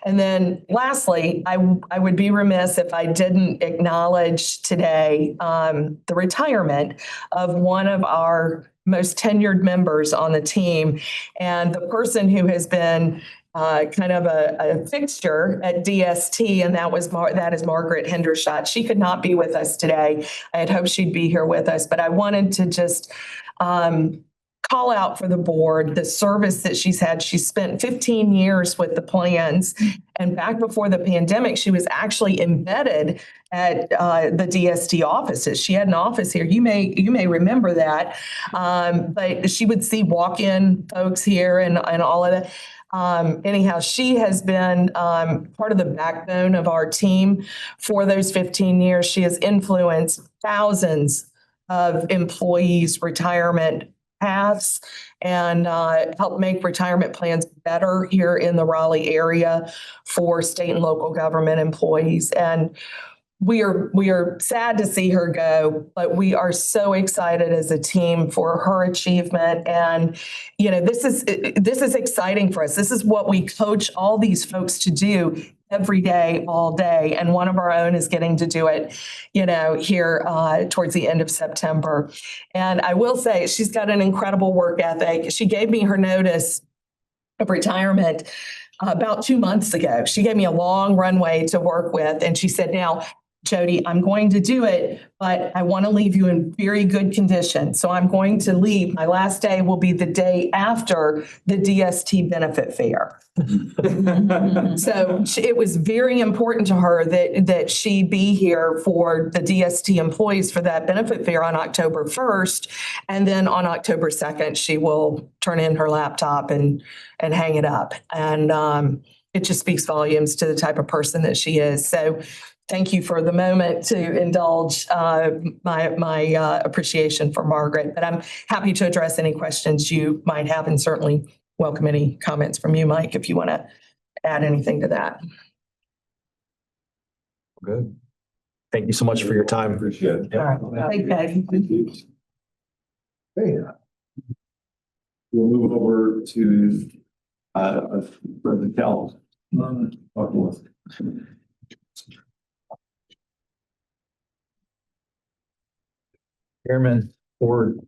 And then lastly, I would be remiss if I didn't acknowledge today the retirement of one of our most tenured members on the team, and the person who has been kind of a fixture at DST, and that is Margaret Hendershot. She could not be with us today. I had hoped she'd be here with us, but I wanted to just call out for the board the service that she's had. She spent 15 years with the plans, and back before the pandemic, she was actually embedded at the DST offices. She had an office here. You may remember that, but she would see walk-in folks here and all of that. Anyhow, she has been part of the backbone of our team for those 15 years. She has influenced thousands of employees' retirement paths and helped make retirement plans better here in the Raleigh area for state and local government employees. And we are sad to see her go, but we are so excited as a team for her achievement. And this is exciting for us. This is what we coach all these folks to do every day, all day. And one of our own is getting to do it, here towards the end of September. And I will say she's got an incredible work ethic. She gave me her notice of retirement about 2 months ago. She gave me a long runway to work with. And she said, now, Jody, I'm going to do it, but I want to leave you in very good condition. So I'm going to leave. My last day will be the day after the DST benefit fair. So it was very important to her that she be here for the DST employees for that benefit fair on October 1st. And then on October 2nd, she will turn in her laptop and hang it up. And it just speaks volumes to the type of person that she is. So thank you for the moment to indulge my appreciation for Margaret. But I'm happy to address any questions you might have, and certainly welcome any comments from you, Mike, if you want to add anything to that.
Good. Thank you so much for your time.
Appreciate it.
All right.
Thank you. Okay. We'll move over to President Cal.
Chairman, Board.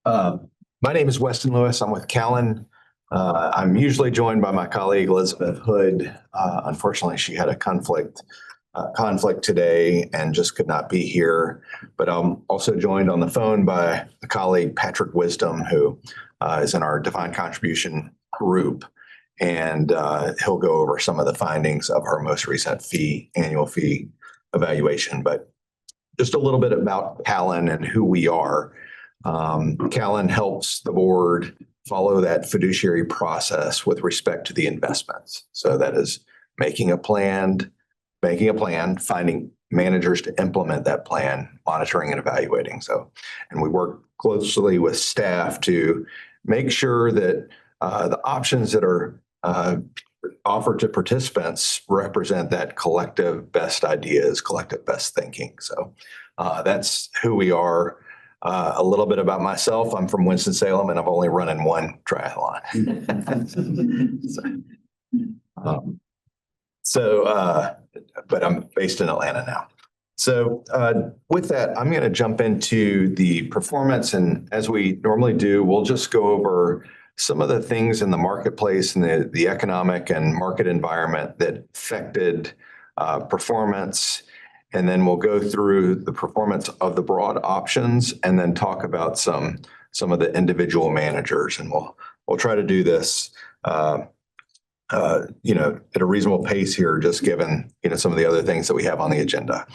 My name is Weston Lewis. I'm with Callan. I'm usually joined by my colleague Elizabeth Hood. Unfortunately, she had a conflict today and just could not be here. But I'm also joined on the phone by a colleague, Patrick Wisdom, who is in our defined contribution group. And he'll go over some of the findings of our most recent annual fee evaluation. But just a little bit about Callan and who we are. Callan helps the board follow that fiduciary process with respect to the investments. So that is making a plan, finding managers to implement that plan, monitoring and evaluating. And we work closely with staff to make sure that the options that are offered to participants represent that collective best ideas, collective best thinking. So that's who we are. A little bit about myself. I'm from Winston-Salem and I've only run in one triathlon.
So, but I'm based in Atlanta now. So with that, I'm going to jump into the performance. And as we normally do, we'll just go over some of the things in the marketplace and the economic and market environment that affected performance. And then we'll go through the performance of the broad options and then talk about some of the individual managers. And we'll try to do this at a reasonable pace here, just given, some of the other things that we have on the agenda.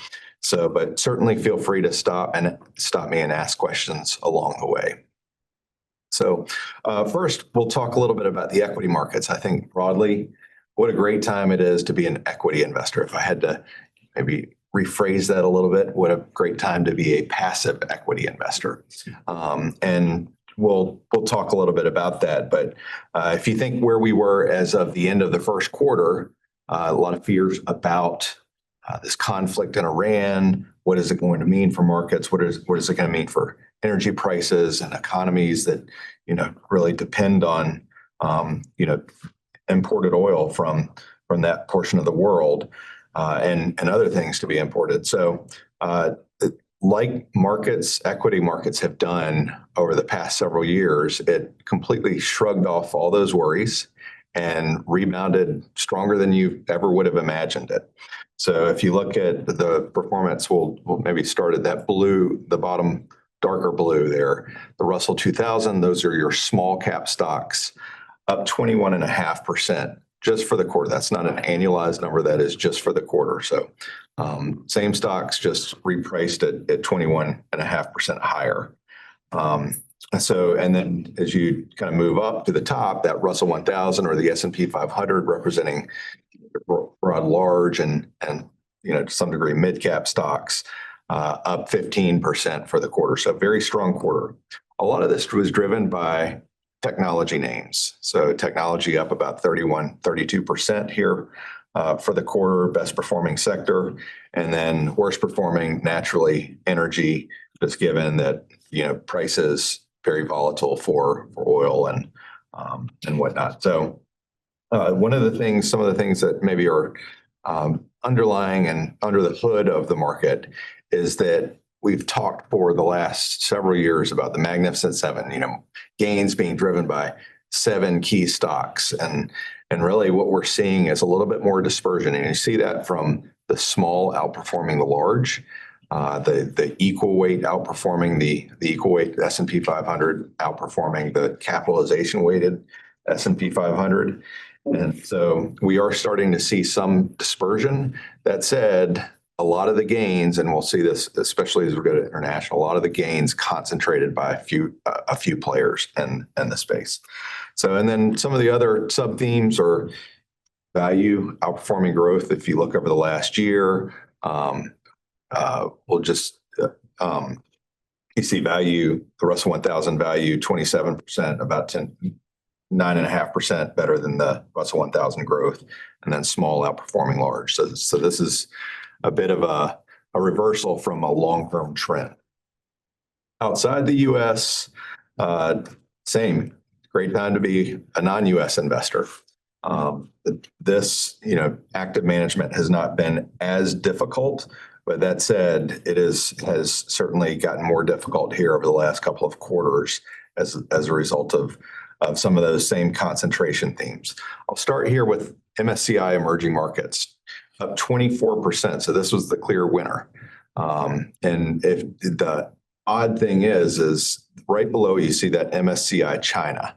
So, but certainly feel free to stop me and ask questions along the way. So first, we'll talk a little bit about the equity markets. I think broadly, what a great time it is to be an equity investor. If I had to maybe rephrase that a little bit, what a great time to be a passive equity investor. And we'll talk a little bit about that. But if you think where we were as of the end of the first quarter, a lot of fears about this conflict in Iran. What is it going to mean for markets? What is it going to mean for energy prices and economies that really depend on imported oil from that portion of the world and other things to be imported. So like equity markets have done over the past several years, it completely shrugged off all those worries and rebounded stronger than you ever would have imagined it. So if you look at the performance, we'll maybe start at that blue, the bottom darker blue there, the Russell 2000, those are your small cap stocks, up 21.5% just for the quarter. That's not an annualized number, that is just for the quarter. So same stocks, just repriced at 21.5% higher. And then as you kind of move up to the top, that Russell 1000 or the S&P 500 representing broad, large and to some degree mid-cap stocks, up 15% for the quarter. So very strong quarter. A lot of this was driven by technology names. So technology up about 32% here for the quarter, best performing sector. And then worst performing, naturally, energy, just given that, prices very volatile for oil and whatnot. So some of the things that maybe are underlying and under the hood of the market is that we've talked for the last several years about the Magnificent Seven, gains being driven by 7 key stocks. And really what we're seeing is a little bit more dispersion. And you see that from the small outperforming the large, the equal weight outperforming the equal weight S&P 500, outperforming the capitalization weighted S&P 500. And so we are starting to see some dispersion. That said, a lot of the gains, and we'll see this especially as we go to international, a lot of the gains concentrated by a few players in the space. So, and then some of the other sub themes are value outperforming growth. If you look over the last year, you see value, the Russell 1000 value 27%, about 9.5% better than the Russell 1000 growth, and then small outperforming large. So this is a bit of a reversal from a long-term trend. Outside the U.S., same, great time to be a non-U.S. investor. This, active management has not been as difficult, but that said, it has certainly gotten more difficult here over the last couple of quarters as a result of some of those same concentration themes. I'll start here with MSCI emerging markets, up 24%. So this was the clear winner. And if the odd thing is right below you see that MSCI China.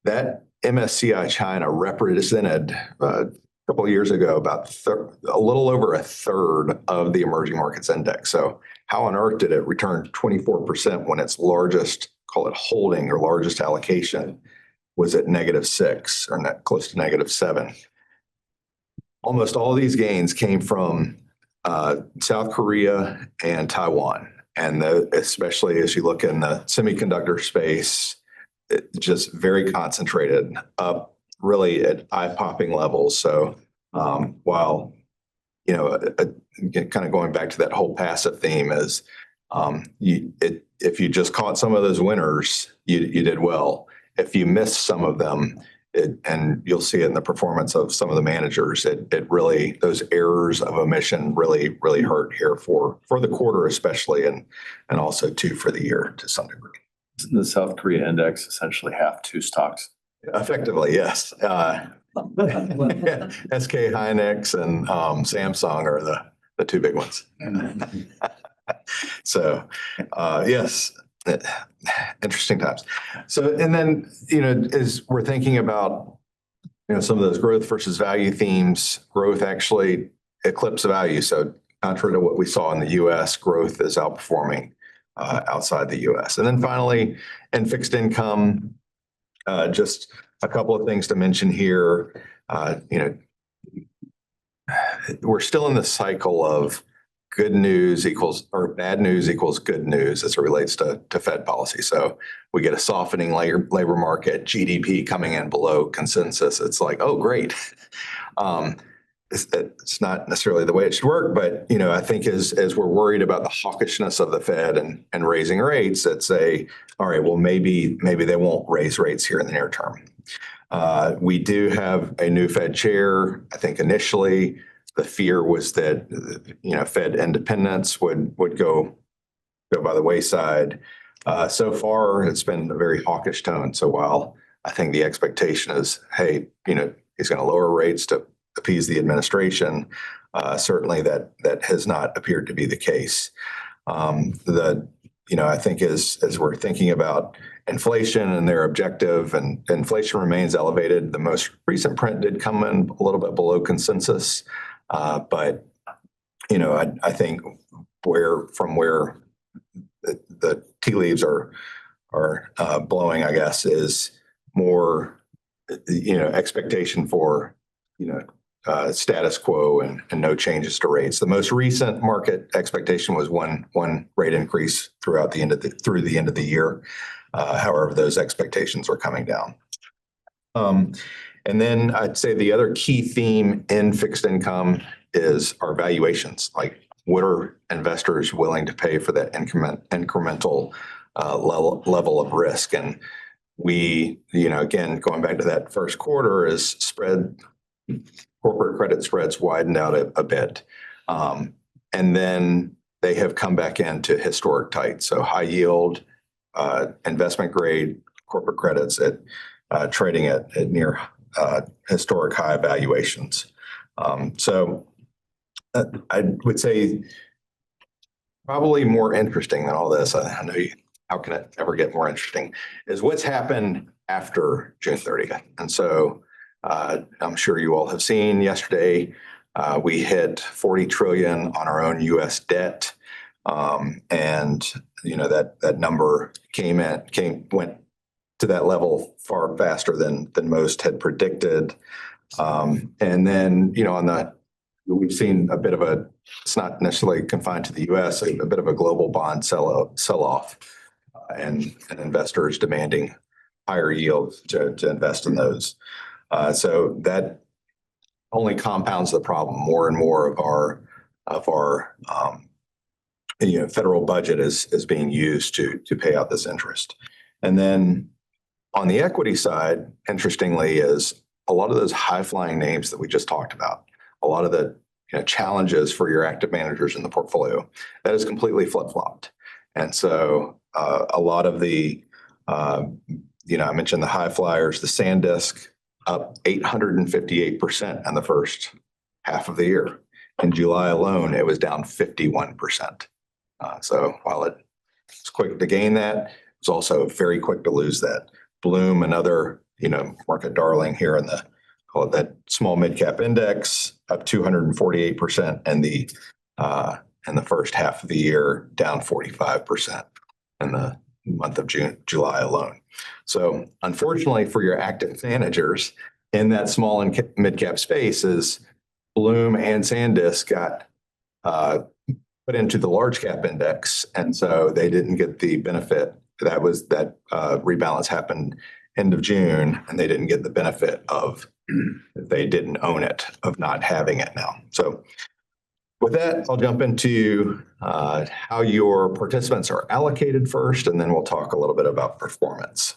That MSCI China represented a couple of years ago about a little over a third of the emerging markets index. So how on earth did it return 24% when its largest, call it holding or largest allocation, was at -6 or net close to -7? Almost all of these gains came from South Korea and Taiwan. And especially as you look in the semiconductor space, it's just very concentrated, up really at eye-popping levels. So while, kind of going back to that whole passive theme is if you just caught some of those winners, you did well. If you missed some of them,
and you'll see it in the performance of some of the managers, it really, those errors of omission really hurt here for the quarter especially, and also too for the year to some degree.
Isn't the South Korea index essentially half two stocks?
Effectively, yes. SK Hynix and Samsung are the two big ones. So, yes, interesting times. So, and then, as we're thinking about, some of those growth versus value themes, growth actually eclipses value. So contrary to what we saw in the US, growth is outperforming outside the US. And then finally, in fixed income, just a couple of things to mention here. We're still in the cycle of good news equals, or bad news equals good news as it relates to Fed policy. So we get a softening labor market, GDP coming in below consensus. It's like, oh, great. It's not necessarily the way it should work, but I think as we're worried about the hawkishness of the Fed and raising rates, it's all right, well, maybe they won't raise rates here in the near term. We do have a new Fed chair. I think initially the fear was that Fed independence would go by the wayside. So far, it's been a very hawkish tone. So while I think the expectation is, hey, he's going to lower rates to appease the administration, certainly that has not appeared to be the case. I think as we're thinking about inflation and their objective, and inflation remains elevated. The most recent print did come in a little bit below consensus, but I think where the tea leaves are blowing, I guess, is more expectation for status quo and no changes to rates. The most recent market expectation was one rate increase through the end of the year. However, those expectations are coming down. And then I'd say the other key theme in fixed income is our valuations. Like, what are investors willing to pay for that incremental level of risk? And we, again, going back to that first quarter, is corporate credit spreads widened out a bit. And then they have come back into historic tight. So high yield, investment grade corporate credits trading at near historic high valuations. So I would say probably more interesting than all this, I know how can it ever get more interesting, is what's happened after June 30th. And so I'm sure you all have seen yesterday, we hit 40 trillion on our own US debt. And that number went to that level far faster than most had predicted. And then, we've seen a bit of it's not necessarily confined to the US, a bit of a global bond sell-off, and investors demanding higher yields to invest in those. So that only compounds the problem. More and more of our federal budget is being used to pay out this interest. And then on the equity side, interestingly, is a lot of those high-flying names that we just talked about, a lot of the challenges for your active managers in the portfolio, that is completely flip-flopped. And so a lot of the, I mentioned the high flyers, the SanDisk, up 858% in the first half of the year. In July alone, it was down 51%. So while it's quick to gain that, it's also very quick to lose that. Bloom, another market darling here in that small mid cap index, up 248% in the first half of the year, down 45% in the month of July alone. So unfortunately for your active managers in that small and mid cap space, is Bloom and SanDisk got put into the large cap index, and so they didn't get the benefit. That rebalance happened end of June, and they didn't get the benefit of, if they didn't own it, of not having it now. So with that, I'll jump into how your participants are allocated first, and then we'll talk a little bit about performance.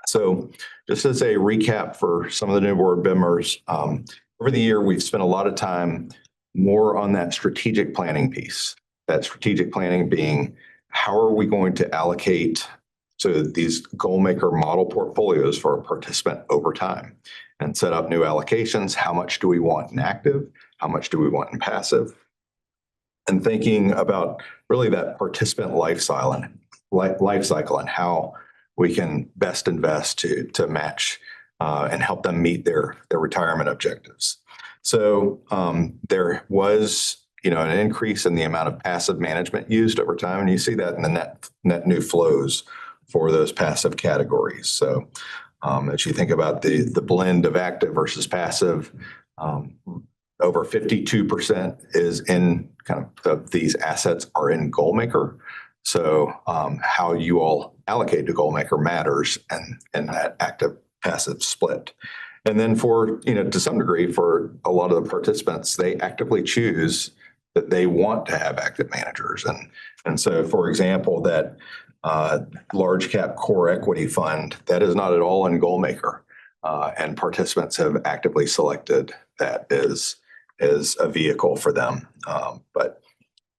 So just as a recap for some of the new board members, over the year, we've spent a lot of time more on that strategic planning piece. That strategic planning being, how are we going to allocate to these goal maker model portfolios for a participant over time and set up new allocations? How much do we want in active? How much do we want in passive? And thinking about really that participant life cycle and how we can best invest to match and help them meet their retirement objectives. So there was, an increase in the amount of passive management used over time, and you see that in the net new flows for those passive categories. So as you think about the blend of active versus passive, over 52% is in kind of these assets are in Goalmaker. So how you all allocate to Goalmaker matters and that active passive split. And then for, to some degree, for a lot of the participants, they actively choose that they want to have active managers. And so, for example, that large cap core equity fund, that is not at all in Goalmaker. And participants have actively selected that as a vehicle for them. But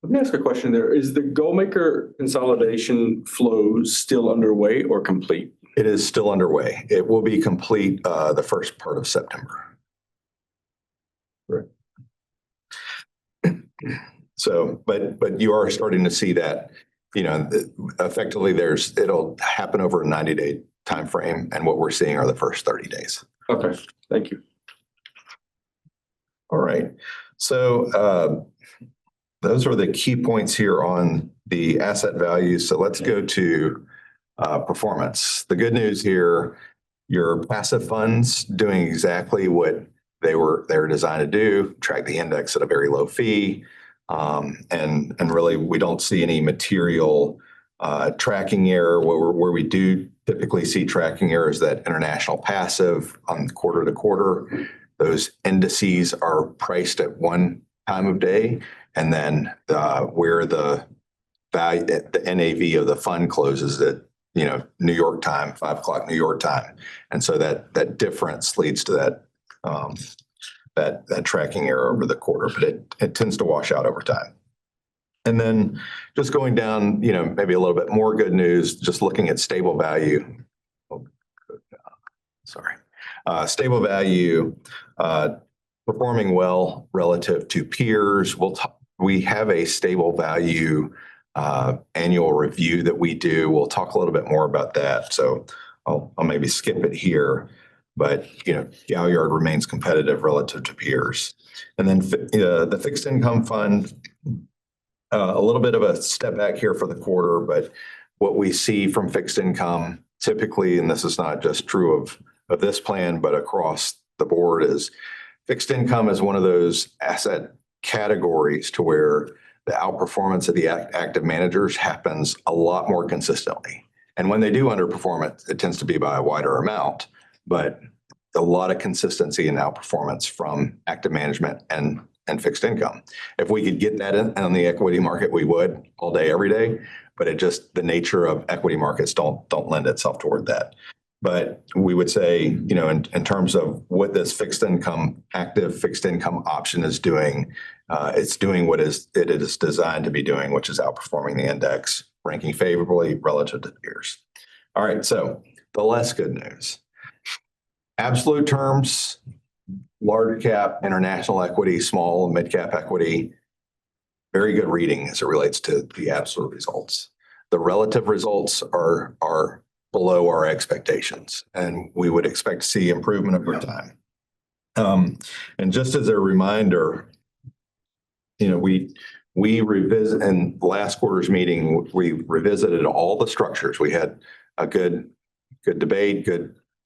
Let me ask a question there. Is the GoalMaker consolidation flows still underway or complete?
it is still underway. It will be complete the first part of September. Right. So, but you are starting to see that, effectively it'll happen over a 90-day time frame, and what we're seeing are the first 30 days.
Okay, thank you.
All right. So those are the key points here on the asset values. So let's go to performance. The good news here, your passive funds doing exactly what they were designed to do, track the index at a very low fee. And really, we don't see any material tracking error. Where we do typically see tracking errors, that international passive on quarter to quarter, those indices are priced at one time of day, and then where the value, the NAV of the fund closes at New York time, 5:00 New York time, and so that difference leads to that tracking error over the quarter, but it tends to wash out over time. And then just going down, maybe a little bit more good news, just looking at stable value. Stable value performing well relative to peers. We have a stable value annual review that we do. We'll talk a little bit more about that. So I'll maybe skip it here. But Galliard remains competitive relative to peers. And then the fixed income fund, a little bit of a step back here for the quarter, but what we see from fixed income typically, and this is not just true of this plan, but across the board, is fixed income is one of those asset categories to where the outperformance of the active managers happens a lot more consistently. And when they do underperform, it tends to be by a wider amount, but a lot of consistency in outperformance from active management and fixed income. If we could get that in on the equity market, we would all day, every day, but the nature of equity markets don't lend itself toward that. But we would say, in terms of what this active fixed income option is doing, it's doing what it is designed to be doing, which is outperforming the index, ranking favorably relative to peers. All right, so the less good news. Absolute terms, large cap, international equity, small and mid cap equity, very good reading as it relates to the absolute results. The relative results are below our expectations, and we would expect to see improvement over time. And just as a reminder, we revisit in last quarter's meeting, we revisited all the structures. We had a good debate,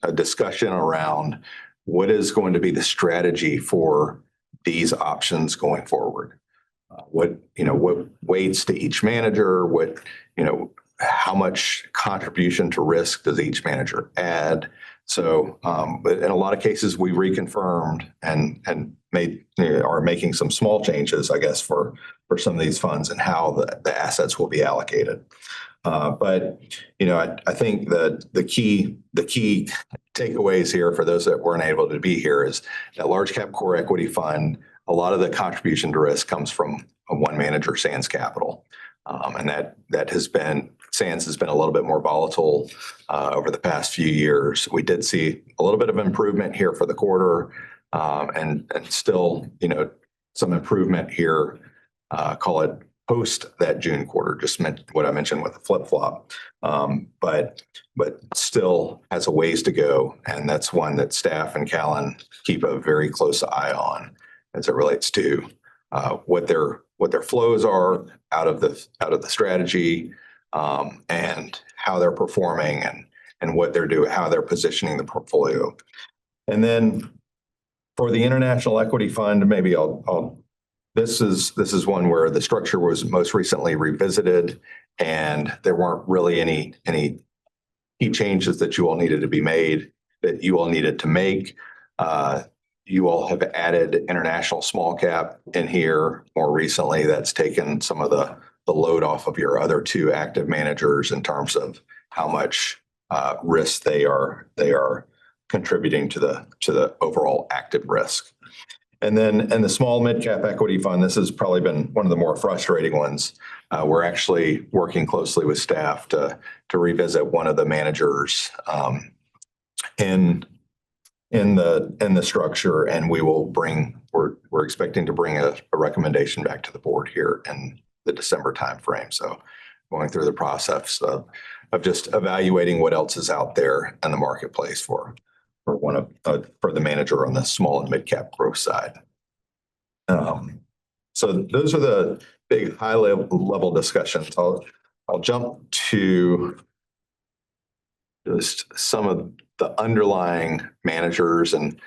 a discussion around what is going to be the strategy for these options going forward. What weights to each manager, how much contribution to risk does each manager add? So, but in a lot of cases, we reconfirmed and are making some small changes, I guess, for some of these funds and how the assets will be allocated. But, I think that the key takeaways here for those that weren't able to be here is that large cap core equity fund, a lot of the contribution to risk comes from a one manager, Sands Capital. And that has been, Sands has been a little bit more volatile over the past few years. We did see a little bit of improvement here for the quarter, and still, some improvement here, call it post that June quarter, just meant what I mentioned with the flip flop. But still has a ways to go. And that's one that staff and Callan keep a very close eye on as it relates to what their flows are out of the strategy, and how they're performing and what they're doing, how they're positioning the portfolio. And then for the International Equity Fund, maybe this is one where the structure was most recently revisited, and there weren't really any key changes that you all needed to be made, that you all needed to make. You all have added international small cap in here more recently. That's taken some of the load off of your other two active managers in terms of how much risk they are contributing to the overall active risk. And then in the small mid cap equity fund, this has probably been one of the more frustrating ones. We're actually working closely with staff to revisit one of the managers in the structure, and we're expecting to bring a recommendation back to the board here in the December timeframe. So going through the process of just evaluating what else is out there in the marketplace for the manager on the small and mid cap growth side. So those are the big high level discussions. I'll jump to just some of the underlying managers, and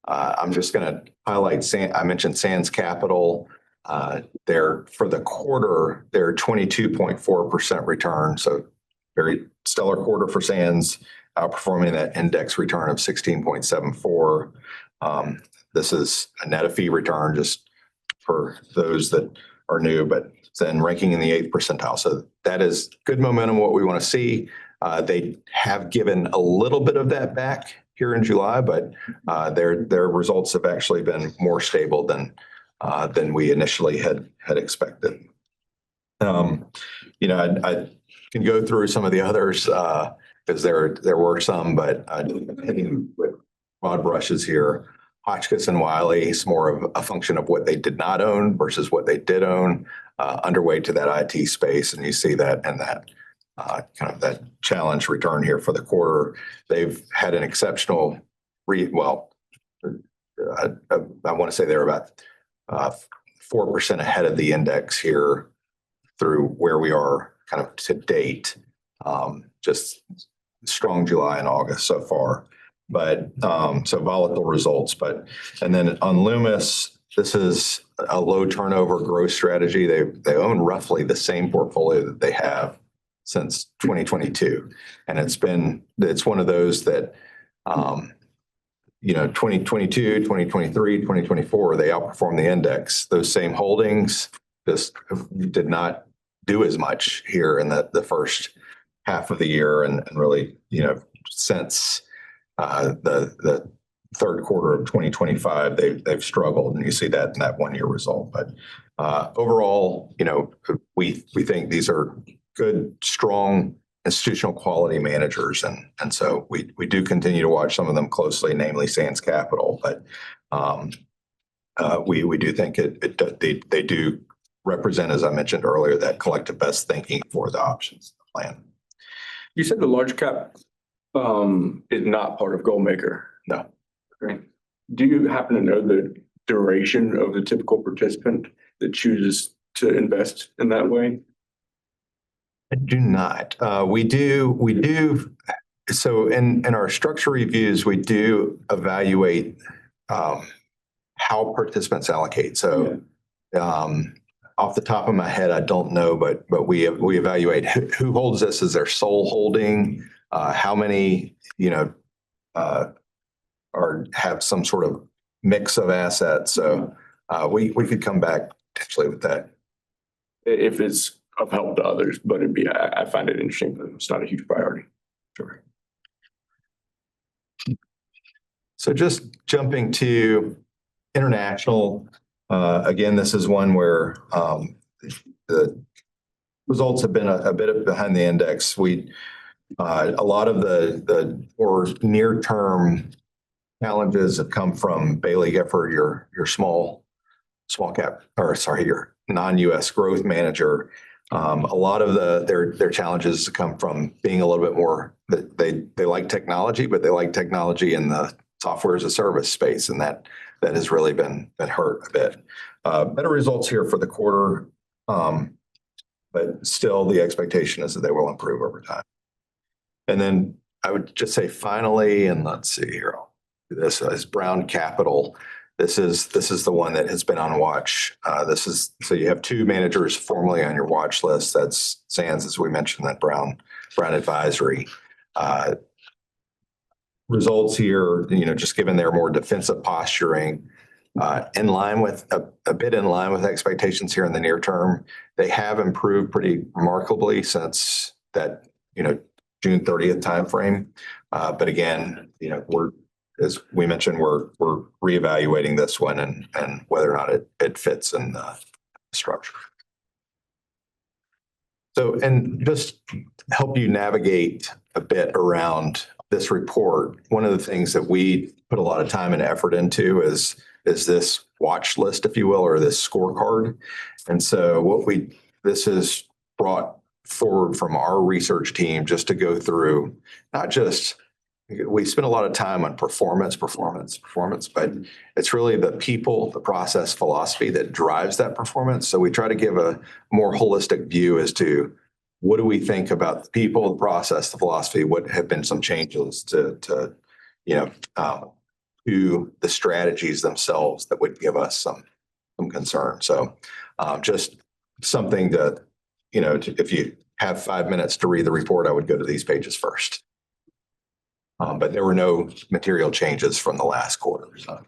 I'm just going to highlight I mentioned Sands Capital. For the quarter, they're 22.4% return. So very stellar quarter for Sands, outperforming that index return of 16.74. This is a net of fee return, just for those that are new, but then ranking in the 8th percentile. So that is good momentum, what we want to see. They have given a little bit of that back here in July, but their results have actually been more stable than we initially had expected. I can go through some of the others because there were some, but hitting with broad brushes here. Hotchkiss and Wiley is more of a function of what they did not own versus what they did own, underweight to that IT space, and you see that in that kind of that challenge return here for the quarter. They've had an exceptional I want to say they're about 4% ahead of the index here through where we are kind of to date. Just strong July and August so far, but so volatile results. And then on Loomis, this is a low turnover growth strategy. They own roughly the same portfolio that they have since 2022, and it's one of those that 2022, 2023, 2024, they outperformed the index. Those same holdings just did not do as much here in the first half of the year, and really, since the third quarter of 2025, they've struggled, and you see that in that 1 year result. But overall, we think these are good, strong institutional quality managers, and so we do continue to watch some of them closely, namely Sands Capital. But we do think they do represent, as I mentioned earlier, that collective best thinking for the options plan.
You said the large cap is not part of Goalmaker.
No.
Okay. Do you happen to know the duration of the typical participant that chooses to invest in that way?
I do not. We do. So in our structure reviews, we do evaluate how participants allocate. So off the top of my head, I don't know, but we evaluate who holds this as their sole holding, how many have some sort of mix of assets. So we could come back potentially with that.
If it's of help to others, but I find it interesting, but it's not a huge priority.
Sure. So just jumping to international, again, this is one where the results have been a bit behind the index. A lot of the more near-term challenges have come from Bailey Gifford, your small cap, or sorry, your non-US growth manager. A lot of their challenges come from being a little bit more, they like technology, but they like technology in the software as a service space, and that has really been hurt a bit. Better results here for the quarter, but still the expectation is that they will improve over time. And then I would just say finally, and let's see here, I'll do this as Brown Capital. This is the one that has been on watch. So you have two managers formally on your watch list. That's Sands, as we mentioned, that Brown Advisory. Results here, just given their more defensive posturing, in line with a bit in line with expectations here in the near term. They have improved pretty remarkably since that, June 30th timeframe. But again, as we mentioned, we're reevaluating this one and whether or not it fits in the structure. So, and just help you navigate a bit around this report. One of the things that we put a lot of time and effort into is this watch list, if you will, or this scorecard. And so this is brought forward from our research team just to go through, not just, we spend a lot of time on performance, but it's really the people, the process, philosophy that drives that performance. So we try to give a more holistic view as to what do we think about the people, the process, the philosophy, what have been some changes to the strategies themselves that would give us some concern. So just something that, if you have 5 minutes to read the report, I would go to these pages first. But there were no material changes from the last quarter. So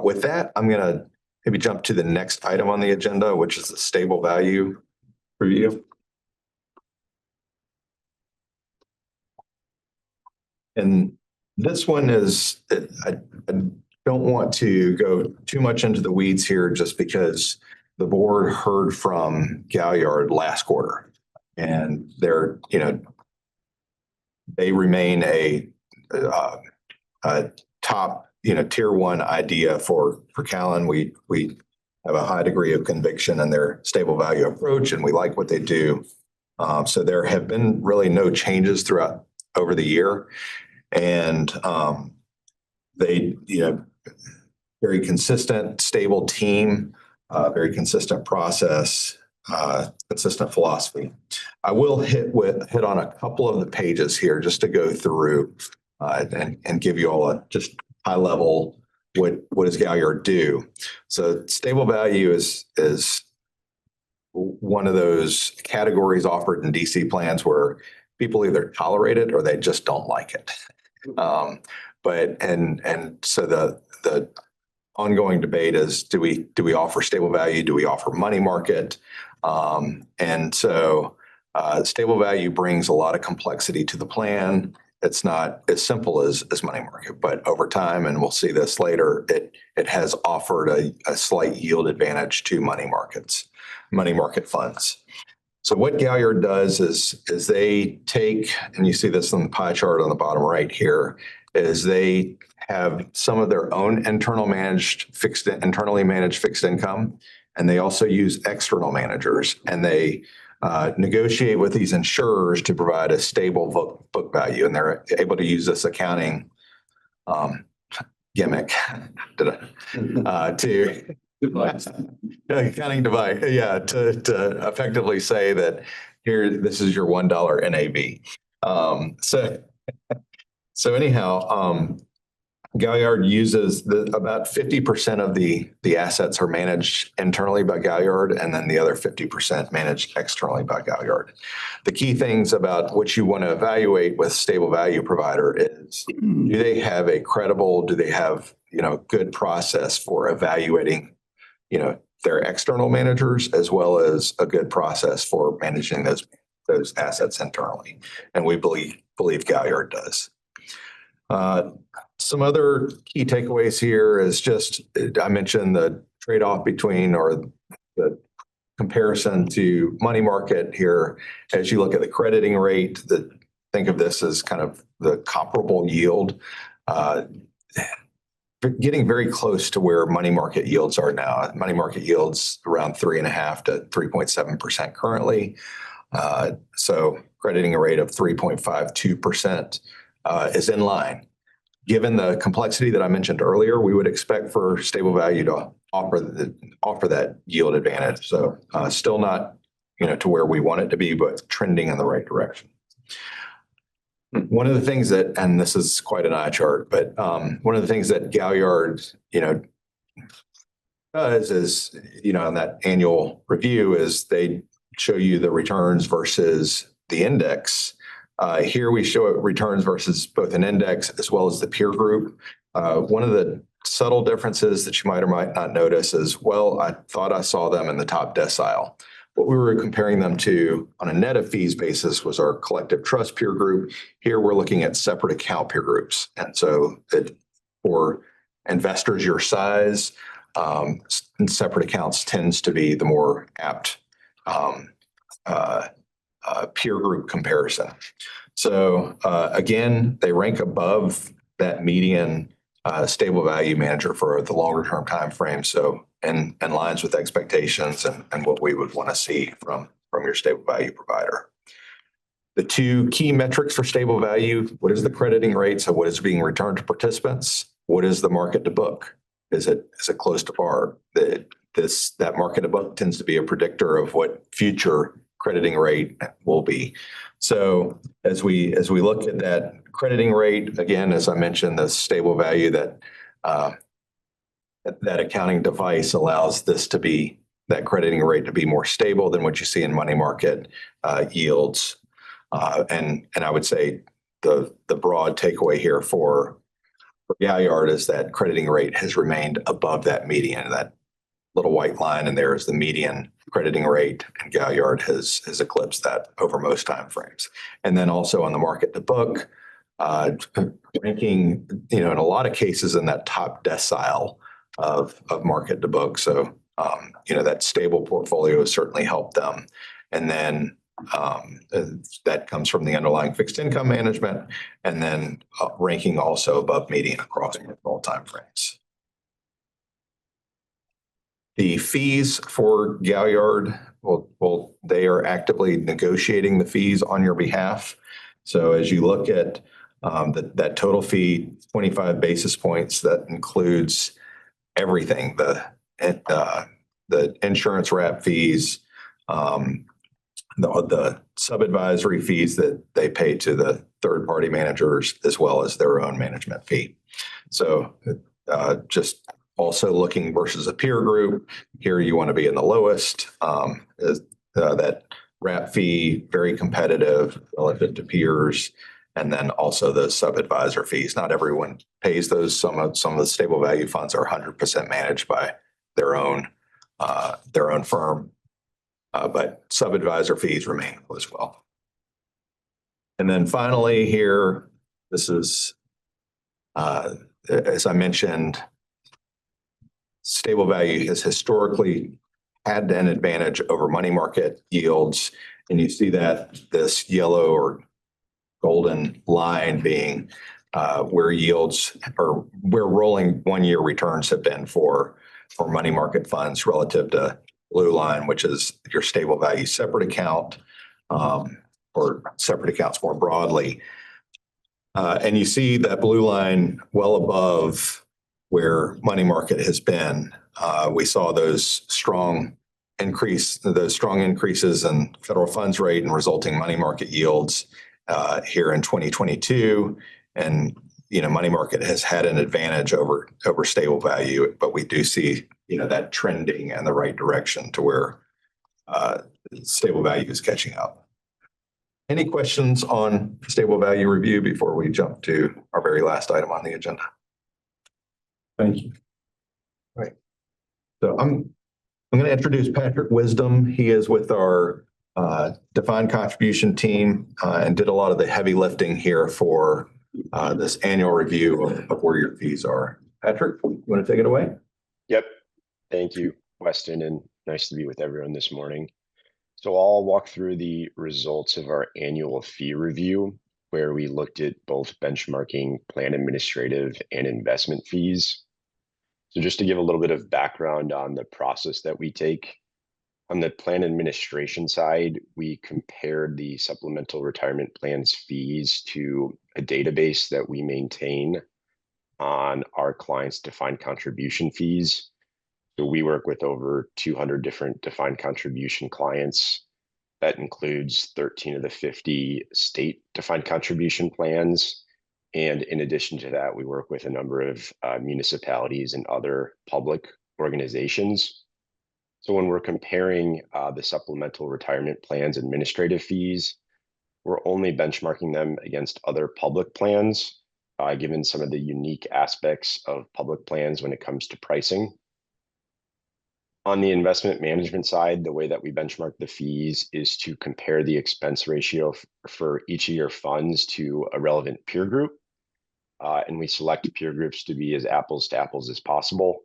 with that, I'm going to maybe jump to the next item on the agenda, which is the stable value review. And this one is, I don't want to go too much into the weeds here just because the board heard from Galliard last quarter, and they remain a top, tier one idea for Callan. We have a high degree of conviction in their stable value approach, and we like what they do. So there have been really no changes throughout over the year. And they, very consistent, stable team, very consistent process, consistent philosophy. I will hit on a couple of the pages here just to go through and give you all a just high level what does Galliard do. So stable value is one of those categories offered in DC plans where people either tolerate it or they just don't like it. So the ongoing debate is, do we offer stable value? Do we offer money market? And so stable value brings a lot of complexity to the plan. It's not as simple as money market, but over time, and we'll see this later, it has offered a slight yield advantage to money market funds. So what Galliard does is they take, and you see this on the pie chart on the bottom right here, is they have some of their own internally managed fixed income, and they also use external managers, and they negotiate with these insurers to provide a stable book value, and they're able to use this accounting gimmick to accounting device, to effectively say that this is your $1 NAV. So anyhow, Galliard uses about 50% of the assets are managed internally by Galliard, and then the other 50% managed externally by Galliard. The key things about what you want to evaluate with stable value provider is, do they have a credible, do they have, good process for evaluating,
their external managers, as well as a good process for managing those assets internally. And we believe Galliard does. Some other key takeaways here is just, I mentioned the trade-off between, or the comparison to money market here. As you look at the crediting rate, think of this as kind of the comparable yield, getting very close to where money market yields are now. Money market yields around 3.5 to 3.7% currently. So crediting a rate of 3.52% is in line. Given the complexity that I mentioned earlier, we would expect for stable value to offer that yield advantage. So still not, to where we want it to be, but trending in the right direction. One of the things that, and this is quite an eye chart, but one of the things that Galliard, does is, in that annual review, is they show you the returns versus the index. Here we show returns versus both an index as well as the peer group. One of the subtle differences that you might or might not notice is, well, I thought I saw them in the top decile. What we were comparing them to on a net of fees basis was our collective trust peer group. Here we're looking at separate account peer groups. And so for investors your size, separate accounts tends to be the more apt peer group comparison. So again, they rank above that median stable value manager for the longer term time frame. So in lines with expectations and what we would want to see from your stable value provider. The two key metrics for stable value: what is the crediting rate? So what is being returned to participants? What is the market to book? Is it close to par? That market to book tends to be a predictor of what future crediting rate will be. So as we look at that crediting rate, again, as I mentioned, the stable value that accounting device allows that crediting rate to be more stable than what you see in money market yields. And I would say the broad takeaway here for Galliard is that crediting rate has remained above that median. That little white line in there is the median crediting rate, and Galliard has eclipsed that over most timeframes. And then also on the market to book, ranking, in a lot of cases in that top decile of market to book. So, that stable portfolio has certainly helped them. And then that comes from the underlying fixed income management, and then ranking also above median across all timeframes. The fees for Galliard, well, they are actively negotiating the fees on your behalf. So as you look at that total fee, 25 basis points, that includes everything: the insurance wrap fees, the sub-advisory fees that they pay to the third-party managers, as well as their own management fee. So just also looking versus a peer group, here you want to be in the lowest. That wrap fee, very competitive relative to peers. And then also the sub-advisor fees. Not everyone pays those. Some of the stable value funds are 100% managed by their own firm. But sub-advisor fees remain as well. And then finally here, this is, as I mentioned, stable value has historically had an advantage over money market yields. And you see that this yellow or golden line being where yields, or where rolling 1 year returns have been for money market funds relative to blue line, which is your stable value separate account, or separate accounts more broadly. And you see that blue line well above where money market has been. We saw those strong increases in federal funds rate and resulting money market yields here in 2022. And money market has had an advantage over stable value, but we do see that trending in the right direction to where stable value is catching up. Any questions on stable value review before we jump to our very last item on the agenda?
Thank you.
Right. So I'm
I'm going to introduce Patrick Wisdom. He is with our defined contribution team and did a lot of the heavy lifting here for this annual review of where your fees are. Patrick, you want to take it away?
Yep. Thank you, Weston, and nice to be with everyone this morning. So I'll walk through the results of our annual fee review, where we looked at both benchmarking plan administrative and investment fees. So just to give a little bit of background on the process that we take, on the plan administration side, we compared the supplemental retirement plans fees to a database that we maintain on our clients' defined contribution fees. So we work with over 200 different defined contribution clients. That includes 13 of the 50 state defined contribution plans. And in addition to that, we work with a number of municipalities and other public organizations. So when we're comparing the supplemental retirement plans administrative fees, we're only benchmarking them against other public plans, given some of the unique aspects of public plans when it comes to pricing. On the investment management side, the way that we benchmark the fees is to compare the expense ratio for each of your funds to a relevant peer group. And we select peer groups to be as apples to apples as possible.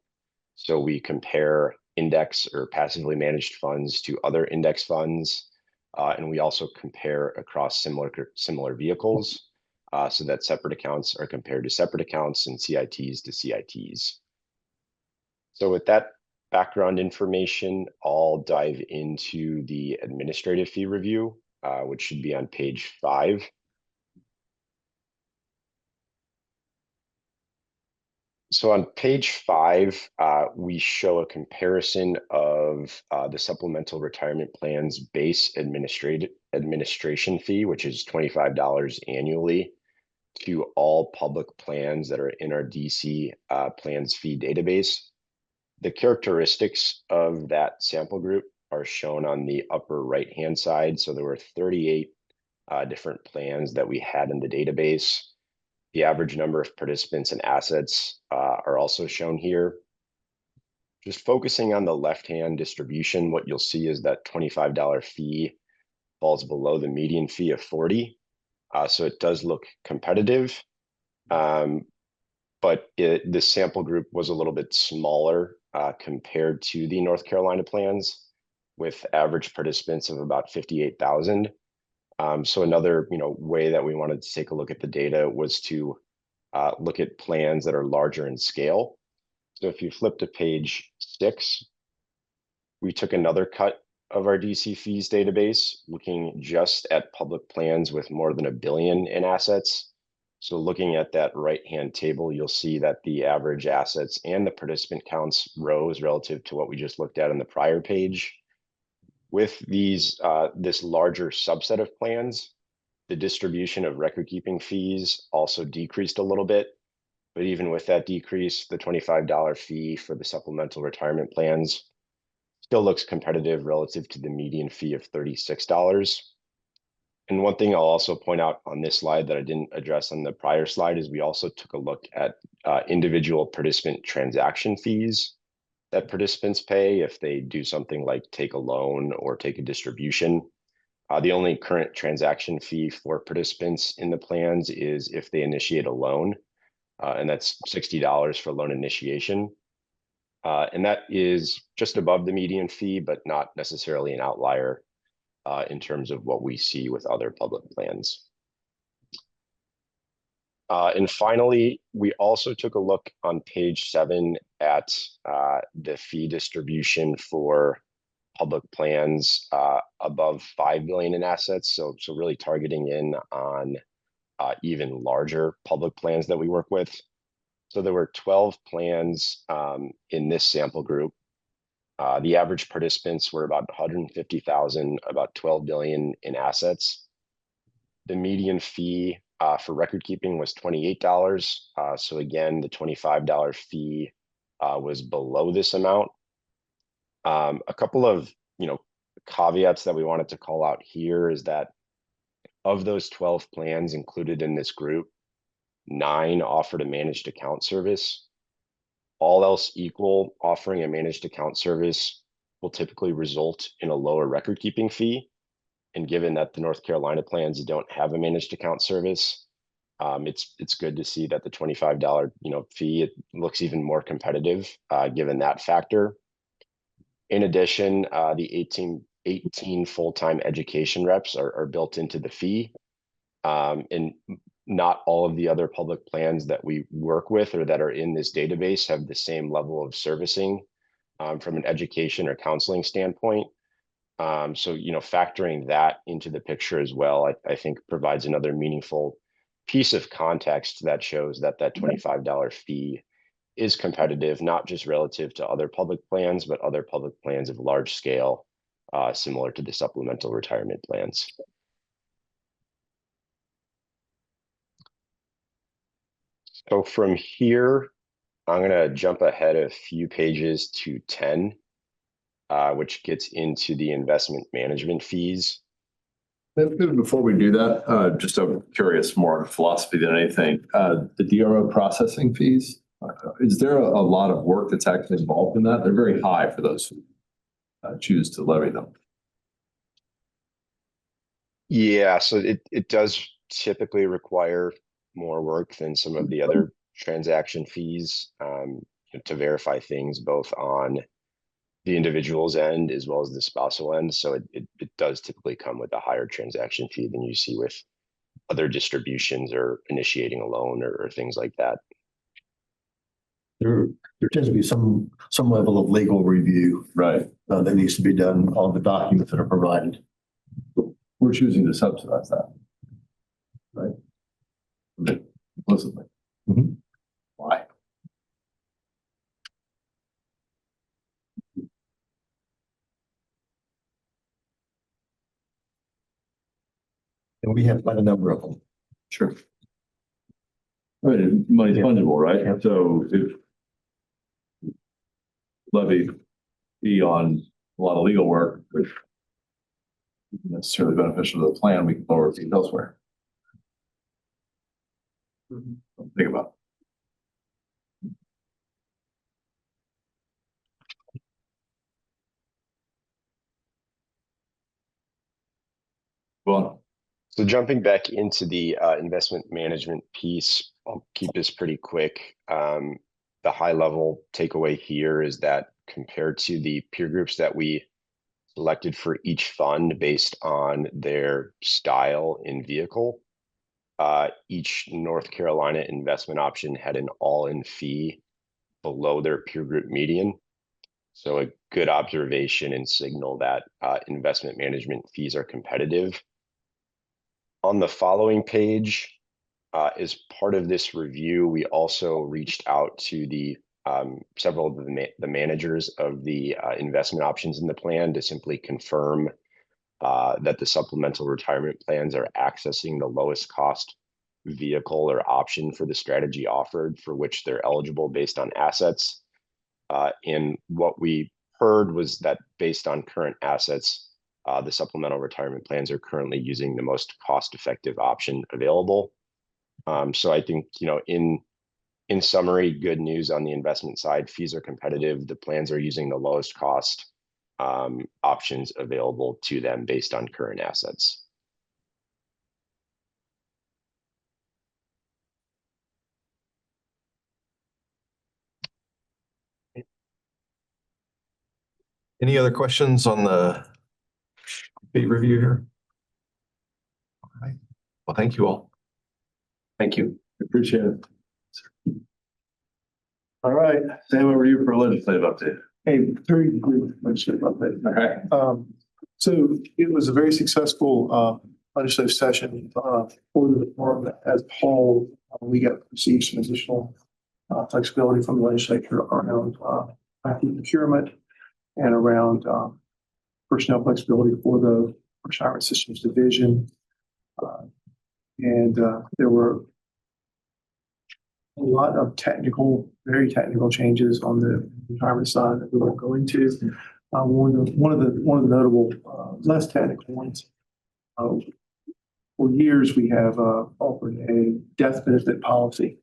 So we compare index or passively managed funds to other index funds. And we also compare across similar vehicles so that separate accounts are compared to separate accounts and CITs to CITs. So with that background information, I'll dive into the administrative fee review, which should be on page 5. So on page 5, we show a comparison of the supplemental retirement plan's base administration fee, which is $25 annually, to all public plans that are in our DC plans fee database. The characteristics of that sample group are shown on the upper right-hand side. So there were 38 different plans that we had in the database. The average number of participants and assets are also shown here. Just focusing on the left-hand distribution, what you'll see is that $25 fee falls below the median fee of $40. So it does look competitive, but the sample group was a little bit smaller compared to the North Carolina plans, with average participants of about 58,000. So another way that we wanted to take a look at the data was to look at plans that are larger in scale. So if you flip to page 6, we took another cut of our DC fees database, looking just at public plans with more than $1 billion in assets. So looking at that right-hand table, you'll see that the average assets and the participant counts rose relative to what we just looked at on the prior page. With these, this larger subset of plans, the distribution of record-keeping fees also decreased a little bit. But even with that decrease, the $25 fee for the supplemental retirement plans still looks competitive relative to the median fee of $36. And one thing I'll also point out on this slide that I didn't address on the prior slide is we also took a look at individual participant transaction fees that participants pay if they do something like take a loan or take a distribution. The only current transaction fee for participants in the plans is if they initiate a loan, and that's $60 for loan initiation. And that is just above the median fee, but not necessarily an outlier in terms of what we see with other public plans. And finally, we also took a look on page 7 at the fee distribution for public plans above 5 billion in assets. So really targeting in on even larger public plans that we work with. So there were 12 plans in this sample group. The average participants were about 150,000, about 12 billion in assets. The median fee for record keeping was $28. So again, the $25 fee was below this amount. A couple of caveats that we wanted to call out here is that of those 12 plans included in this group, 9 offered a managed account service. All else equal, offering a managed account service will typically result in a lower record keeping fee. And given that the North Carolina plans don't have a managed account service, it's good to see that the $25, fee, it looks even more competitive, given that factor. In addition, the 18 full-time education reps are built into the fee. And not all of the other public plans that we work with or that are in this database have the same level of servicing from an education or counseling standpoint. So, factoring that into the picture as well, I think provides another meaningful piece of context that shows that that $25 fee is competitive, not just relative to other public plans, but other public plans of large scale, similar to the supplemental retirement plans. So from here, I'm going to jump ahead a few pages to 10, which gets into the investment management fees.
Maybe before we do that, just I'm curious more on philosophy than anything. The DRO processing fees, is there a lot of work that's actually involved in that? They're very high for those who choose to levy them.
Yeah, so it does typically require more work than some of the other transaction fees to verify things both on the individual's end as well as the spousal end. So it does typically come with a higher transaction fee than you see with other distributions or initiating a loan or things like that.
There tends to be some level of legal review,
Right.
That needs to be done on the documents that are provided.
We're choosing to subsidize that. Right. Implicitly.
Mhm.
Why?
And we have quite a number of them.
Sure. Right, money's
Yeah.
fungible, right?
Yeah.
So if levy fee on a lot of legal work, which isn't necessarily beneficial to the plan, we can lower fees elsewhere. Think about. Well,
So jumping back into the investment management piece, I'll keep this pretty quick. The high level takeaway here is that compared to the peer groups that we selected for each fund based on their style in vehicle, each North Carolina investment option had an all-in fee below their peer group median. So a good observation and signal that investment management fees are competitive. On the following page, as part of this review, we also reached out to the several of the managers of the investment options in the plan to simply confirm that the supplemental retirement plans are accessing the lowest cost vehicle or option for the strategy offered for which they're eligible based on assets. And what we heard was that based on current assets, the supplemental retirement plans are currently using the most cost-effective option available. So I think, in summary, good news on the investment side, fees are competitive. The plans are using the lowest cost options available to them based on current assets.
Any other questions on the fee review here? All right. Well, thank you all.
thank you. Appreciate it. All right, Sam, over to you for a legislative update.
A very brief legislative update.
All right.
So it was a very successful legislative session for the department as a whole. We received some additional flexibility from the legislature around IT procurement and around personnel flexibility for the retirement systems division. And there were a lot of very technical changes on the retirement side that we won't go into. One of the notable less technical ones. For years, we have offered a death benefit policy.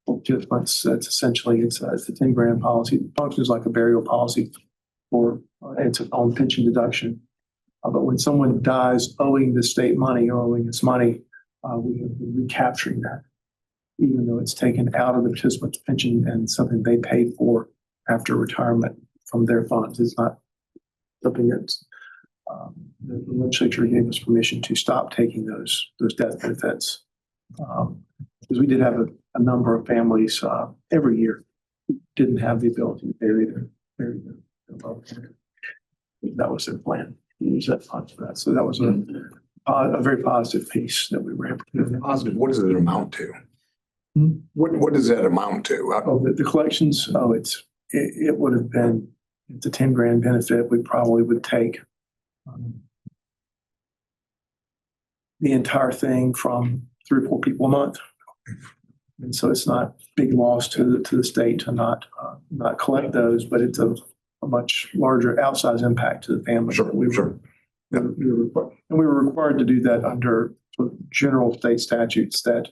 That's essentially it's a 10 grand policy. It functions like a burial policy for It's an on pension deduction. But when someone dies owing the state money or owing us money, we have been recapturing that, even though it's taken out of the participant's pension and something they paid for after retirement from their funds. It's not something that's the legislature gave us permission to stop taking those death benefits. Because we did have a number of families every year who didn't have the ability to bury their loved one. That was their plan. Use that fund for that. So that was a very positive piece that we were able to do.
Positive, what does it amount to?
Hmm?
What does that amount to?
Oh, the collections, it would have been, it's a 10 grand benefit. We probably would take the entire thing from 3 or 4 people a month. And so it's not big loss to the state to not collect those, but it's a much larger outsized impact to the family.
Sure, sure.
And we were required to do that under general state statutes that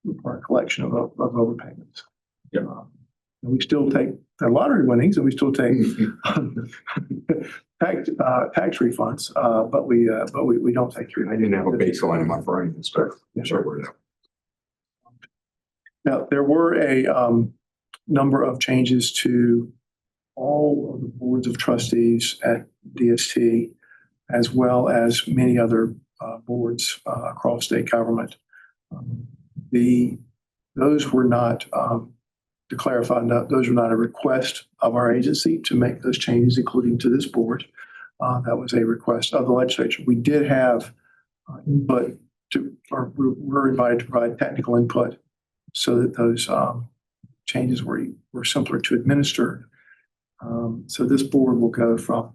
require collection of overpayments.
Yeah.
And we still take the lottery winnings, and we still take tax refunds, but we don't take
I didn't have a baseline in my brain, so.
Now, there were a number of changes to all of the boards of trustees at DST, as well as many other boards across state government. Those were not, to clarify, those were not a request of our agency to make those changes, including to this board. That was a request of the legislature. We did have input or we were invited to provide technical input so that those changes were simpler to administer. So this board will go from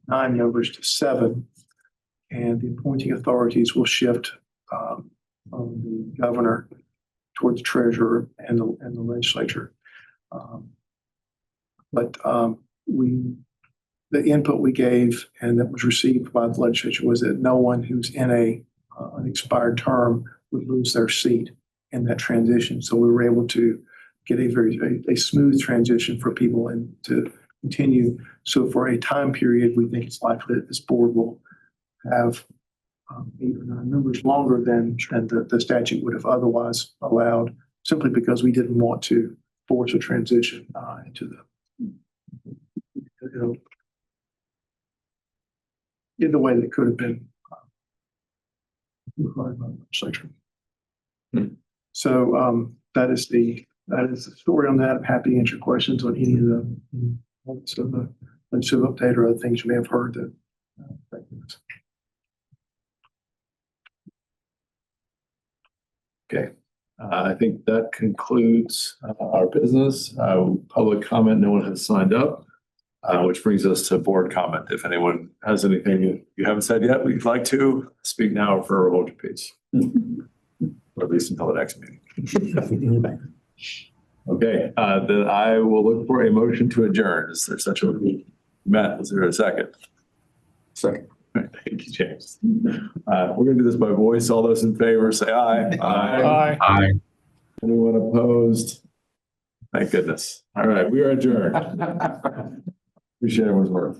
9 members to 7, and the appointing authorities will shift from the governor toward the treasurer and the legislature. But the input we gave and that was received by the legislature was that no one who's in an expired term would lose their seat in that transition. So we were able to get a smooth transition for people and to continue. So for a time period, we think it's likely that this board will have 8 or 9 members longer than the statute would have otherwise allowed, simply because we didn't want to force a transition into in the way that could have been required by the legislature. So that is the story on that. I'm happy to answer questions on any of the legislative update or other things you may have heard that.
Okay, I think that concludes our business. Public comment, no one has signed up, which brings us to board comment. If anyone has anything you haven't said yet, we'd like to speak now for hold your peace. Or at least until the next meeting. Okay, then I will look for a motion to adjourn. Is there such a, Matt, is there a second?
Second.
Thank you, James. We're gonna do this by voice. All those in favor, say aye.
Aye.
Anyone opposed? Thank goodness. All right, we are adjourned. Appreciate everyone's work.